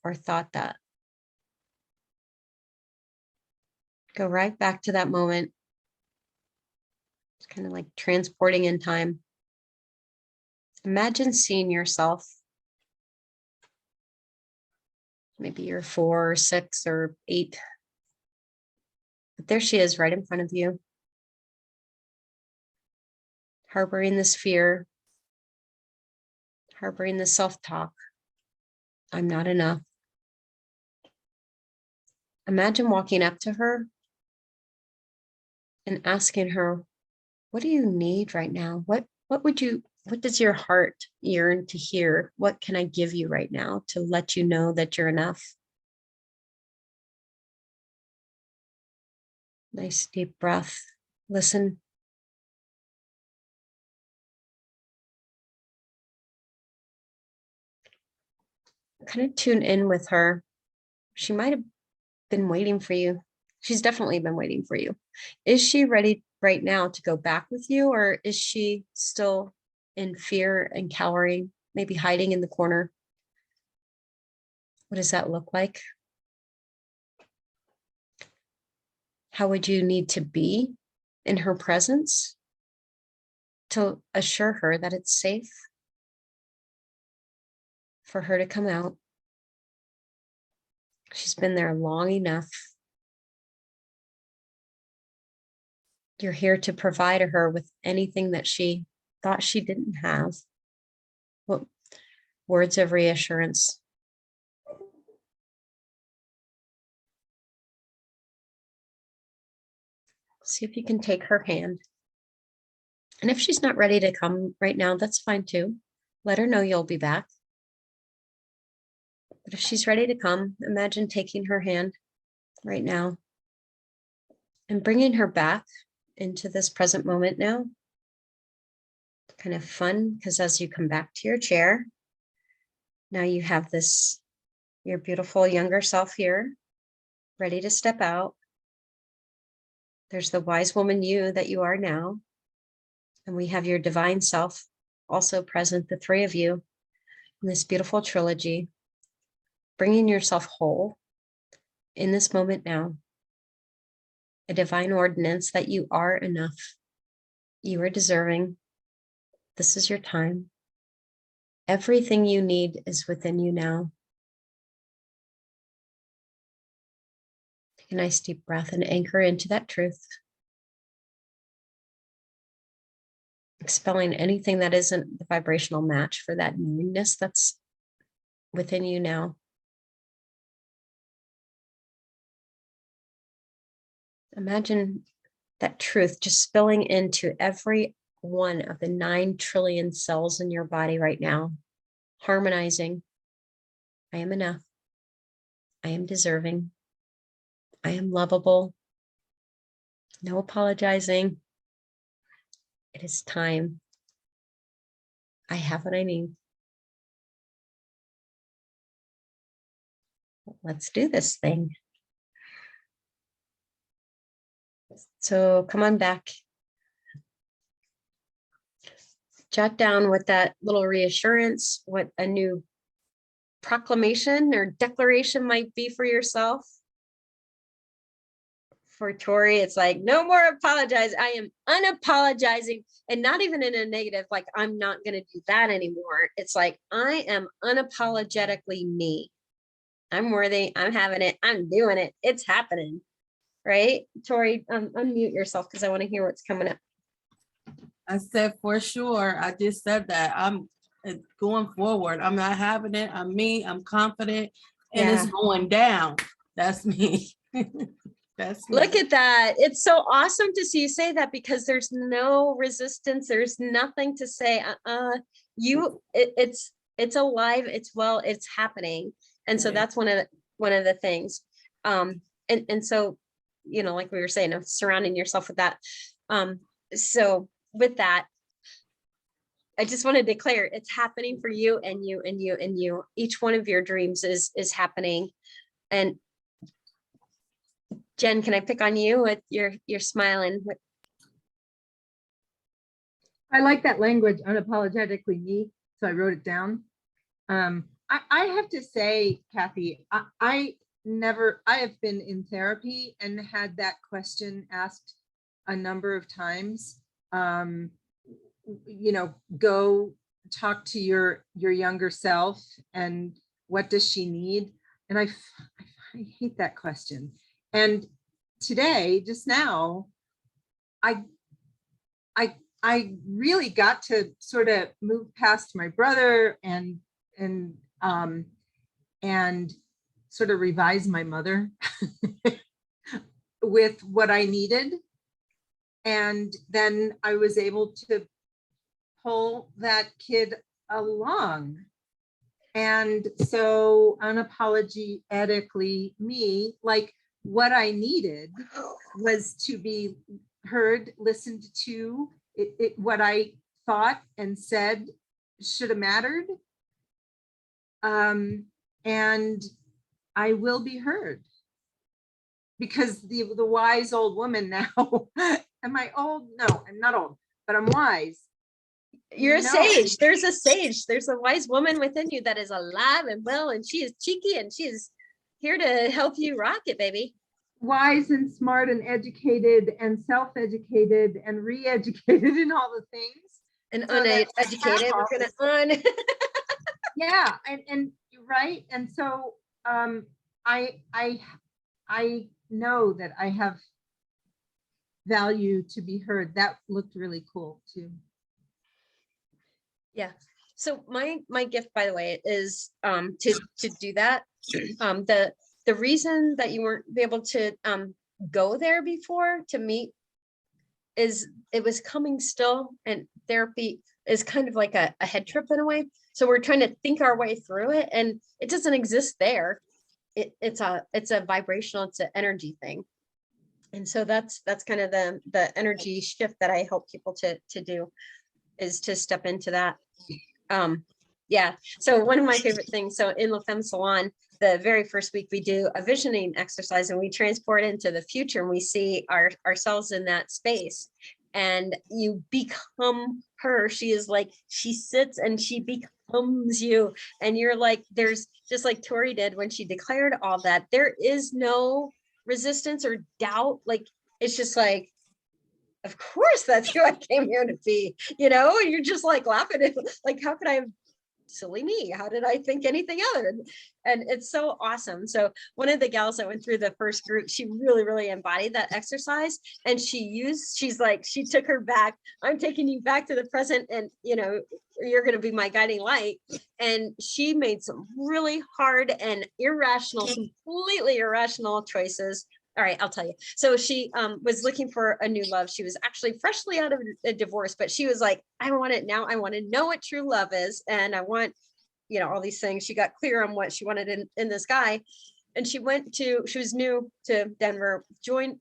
or thought that? Go right back to that moment. It's kind of like transporting in time. Imagine seeing yourself. Maybe you're 4 or 6 or 8. But there she is right in front of you, harboring this fear, harboring this self-talk. I'm not enough. Imagine walking up to her and asking her, what do you need right now? What does your heart yearn to hear? What can I give you right now to let you know that you're enough? Nice deep breath. Listen. Kind of tune in with her. She might have been waiting for you. She's definitely been waiting for you. Is she ready right now to go back with you, or is she still in fear and cowering, maybe hiding in the corner? What does that look like? How would you need to be in her presence to assure her that it's safe for her to come out? She's been there long enough. You're here to provide her with anything that she thought she didn't have. What words of reassurance? See if you can take her hand. And if she's not ready to come right now, that's fine too. Let her know you'll be back. But if she's ready to come, imagine taking her hand right now and bringing her back into this present moment now. Kind of fun, because as you come back to your chair, now you have this, your beautiful younger self here, ready to step out. There's the wise woman you that you are now. And we have your divine self also present, the three of you in this beautiful trilogy, bringing yourself whole in this moment now. A divine ordinance that you are enough. You are deserving. This is your time. Everything you need is within you now. Take a nice deep breath and anchor into that truth. Expelling anything that isn't the vibrational match for that knowingness that's within you now. Imagine that truth just spilling into every one of the 9 trillion cells in your body right now, harmonizing. I am enough. I am deserving. I am lovable. No apologizing. It is time. I have what I need. Let's do this thing. So come on back. Jot down what that little reassurance, what a new proclamation or declaration might be for yourself. For Tori, it's like, no more apologize. I am unapologizing, and not even in a negative, like I'm not going to do that anymore. It's like, I am unapologetically me. I'm worthy. I'm having it. I'm doing it. It's happening. Right? Tori, unmute yourself because I want to hear what's coming up. I said, for sure. I just said that. I'm going forward. I'm not having it. I'm me. I'm confident. And Yeah. it's going down. That's me. That's me. Look at that. It's so awesome to see you say that, because there's no resistance. There's nothing to say. It's alive. It's happening. And so Yeah. that's one of the things. And so, like we were saying, of surrounding yourself with that. So with that, I just want to declare it's happening for you and you and you and you. Each one of your dreams is happening. And Jen, can I pick on you with you're smiling? I like that language, unapologetically me, so I wrote it down. I have to say, Kathy, I have been in therapy and had that question asked a number of times. Go talk to your younger self and what does she need? And I hate that question. And today, just now, I really got to sort of move past my brother and sort of revise my mother with what I needed. And then I was able to pull that kid along. And so unapologetically me, like what I needed was to be heard, listened to, what I thought and said should have mattered. And I will be heard. Because the wise old woman now, am I old? No, I'm not old, but I'm wise. You're a No. sage. There's a sage. There's a wise woman within you that is alive and well, and she is cheeky and she is here to help you rock it, baby. Wise and smart and educated and self-educated and re-educated and all the things. And So that uneducated, we're gonna Yeah, and you're right. And so I know that I have value to be heard. That looked really cool too. Yeah. So my gift, by the way, is to do that. The reason that you weren't able to go there before to meet is it was coming still, and therapy is kind of like a head trip in a way. So we're trying to think our way through it, and it doesn't exist there. It's a vibrational, it's an energy thing. And so that's kind of the energy shift that I help people to do, is to step into that. Yeah. So one of my favorite things, so in La Femme Salon, the very first week we do a visioning exercise, and we transport into the future, and we see ourselves in that space, and you become her. She is like, she sits and she becomes you, and you're like, there's just like Tori did when she declared all that, there is no resistance or doubt. Like, it's just like, of course that's who I came here to be, and you're just like laughing at, like, how could I have, silly me, how did I think anything other? And it's so awesome. So one of the gals that went through the first group, she really embodied that exercise, and she's like, she took her back. I'm taking you back to the present, and you're going to be my guiding light. And she made some really hard and completely irrational choices. All right, I'll tell you. So she was looking for a new love. She was actually freshly out of a divorce, but she was like, I want it now. I want to know what true love is. And I want, all these things. She got clear on what she wanted in this guy. And she was new to Denver,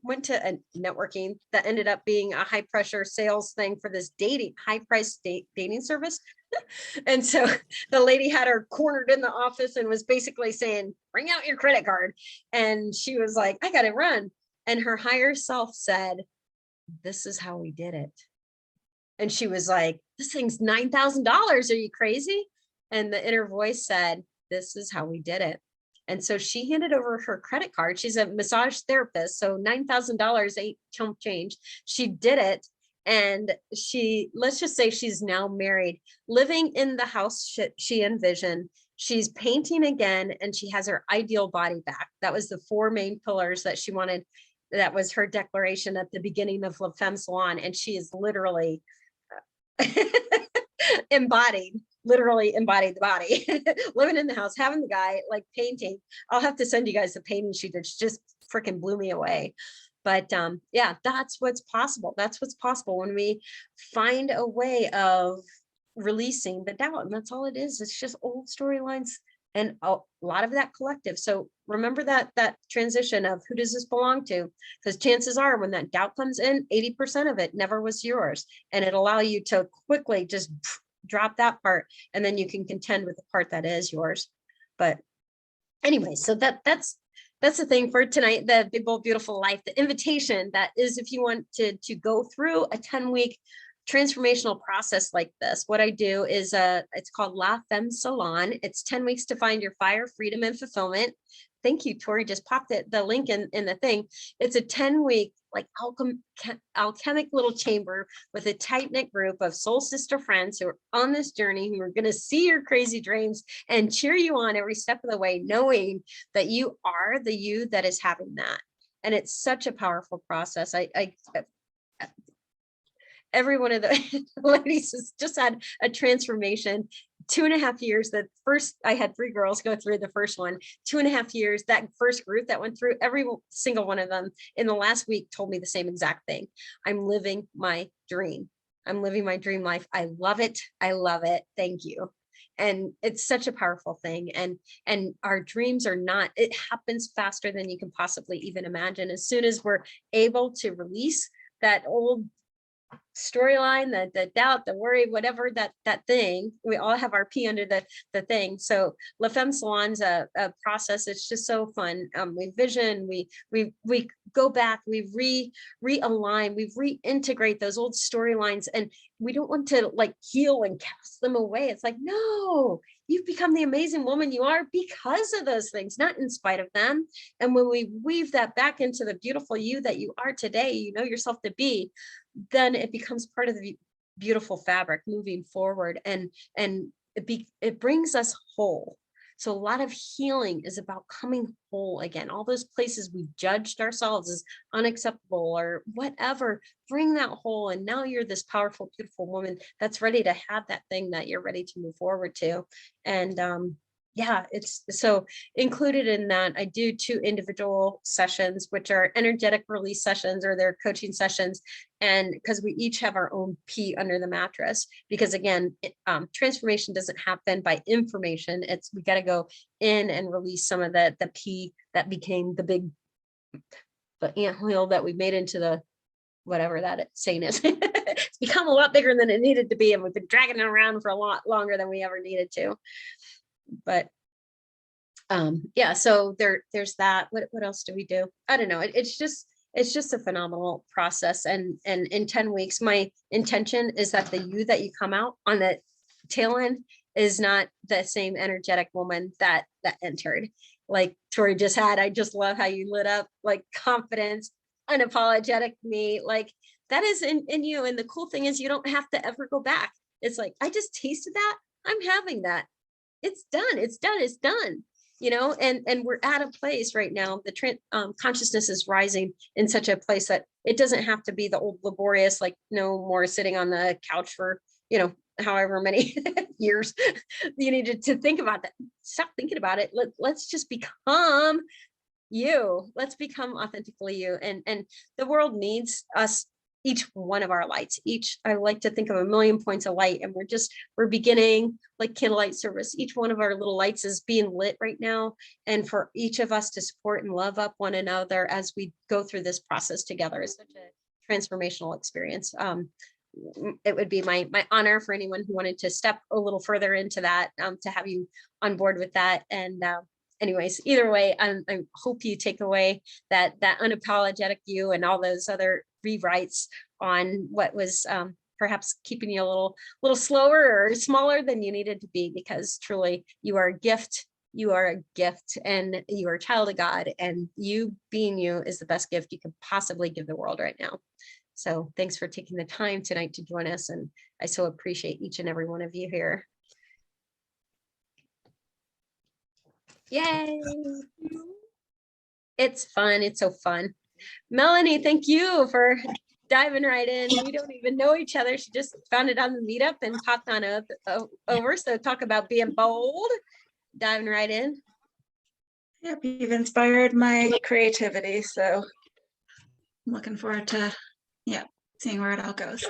went to a networking that ended up being a high pressure sales thing for this high price dating service. And so the lady had her cornered in the office and was basically saying, bring out your credit card. And she was like, I got to run. And her higher self said, this is how we did it. And she was like, this thing's $9,000. Are you crazy? And the inner voice said, this is how we did it. And so she handed over her credit card. She's a massage therapist, so $9,000 ain't chump change. She did it. And let's just say she's now married, living in the house she envisioned. She's painting again, and she has her ideal body back. That was the 4 main pillars that she wanted. That was her declaration at the beginning of La Femme Salon. And she is literally literally embodied the body, living in the house, having the guy, like, painting. I'll have to send you guys the painting she did. She just freaking blew me away. But yeah, that's what's possible. That's what's possible when we find a way of releasing the doubt. And that's all it is. It's just old storylines and a lot of that collective. So remember that transition of who does this belong to? Because chances are when that doubt comes in, 80% of it never was yours. And it'll allow you to quickly just drop that part, and then you can contend with the part that is yours. But anyway, so that's the thing for tonight, the Big Bold Beautiful Life, the invitation that is, if you want to go through a 10-week transformational process like this, what I do is it's called La Femme Salon. It's 10 weeks to find your fire, freedom, and fulfillment. Thank you, Tori, just popped the link in the thing. It's a 10-week like alchemic little chamber with a tight-knit group of soul sister friends who are on this journey, who are going to see your crazy dreams and cheer you on every step of the way, knowing that you are the you that is having that. And it's such a powerful process. Every one of the ladies has just had a transformation 2.5 years, that first, I had 3 girls go through the first one, 2.5 years, that first group that went through, every single one of them in the last week told me the same exact thing. I'm living my dream. I'm living my dream life. I love it. I love it. Thank you. And it's such a powerful thing. And our dreams are not, it happens faster than you can possibly even imagine. As soon as we're able to release that old storyline, the doubt, the worry, whatever that thing, we all have our P under the thing. So La Femme Salon's a process. It's just so fun. We vision, we go back, we realign, we reintegrate those old storylines, and we don't want to like heal and cast them away. It's like, no, you've become the amazing woman you are because of those things, not in spite of them. And when we weave that back into the beautiful you that you are today, you know yourself to be, then it becomes part of the beautiful fabric moving forward, and it brings us whole. So a lot of healing is about coming whole again. All those places we judged ourselves as unacceptable or whatever, bring that whole, and now you're this powerful, beautiful woman that's ready to have that thing that you're ready to move forward to. And yeah, it's so included in that. I do 2 individual sessions, which are energetic release sessions, or they're coaching sessions. And because we each have our own P under the mattress, because again, transformation doesn't happen by information. It's, we got to go in and release some of the P that became the anthill that we made into the, whatever that saying is. It's become a lot bigger than it needed to be. And we've been dragging it around for a lot longer than we ever needed to. But yeah, so there's that. What else do we do? I don't know. It's just a phenomenal process. And in 10 weeks, my intention is that the you that you come out on the tail end is not the same energetic woman that entered. Like Tori just had. I just love how you lit up, like confidence, unapologetic me, like that is in you. And the cool thing is you don't have to ever go back. It's like, I just tasted that. I'm having that. It's done. It's done. It's done. You know, and we're at a place right now, the consciousness is rising in such a place that it doesn't have to be the old laborious, like no more sitting on the couch for, you know, however many years you needed to think about that. Stop thinking about it. Let's just become you. Let's become authentically you. And the world needs us, each one of our lights. I like to think of 1,000,000 points of light, and we're beginning like candlelight service. Each one of our little lights is being lit right now, and for each of us to support and love up one another as we go through this process together is such a transformational experience. It would be my honor for anyone who wanted to step a little further into that, to have you on board with that. And anyways, either way, I hope you take away that unapologetic you and all those other rewrites on what was perhaps keeping you a little slower or smaller than you needed to be, because truly you are a gift. You are a gift, and you are a child of God, and you being you is the best gift you could possibly give the world right now. So thanks for taking the time tonight to join us, and I so appreciate each and every one of you here. Yay! It's fun. It's so fun. Melanie, thank you for diving right in. We don't even know each other. She just found it on the meetup and popped on over. So talk about being bold, diving right in. Yep, you've inspired my creativity, so I'm looking forward to, yeah, seeing where it all goes.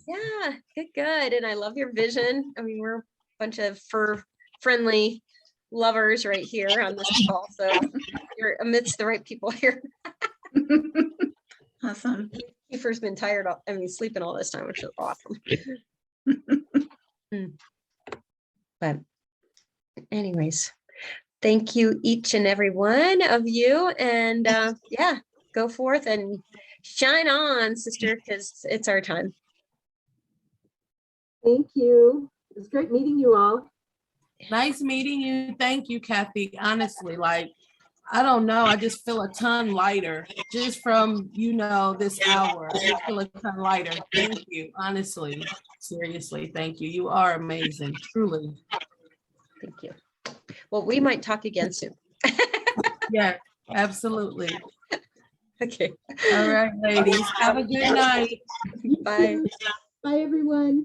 Yeah, good. And I love your vision. I mean, we're a bunch of fur-friendly lovers right here on this call. So you're amidst the right people here. Awesome. Kiefer's been tired, sleeping all this time, which is awesome. But anyways, thank you each and every one of you. And yeah, go forth and shine on, sister, because it's our time. Thank you. It was great meeting you all. Nice meeting you. Thank you, Kathy. Honestly, like, I don't know. I just feel a ton lighter just from, this hour. I just feel a ton lighter. Thank you. Honestly, seriously, thank you. You are amazing. Truly. Thank you. Well, we might talk again soon. Yeah, absolutely. Okay. All right, ladies. Have a good night. Bye. Bye, everyone.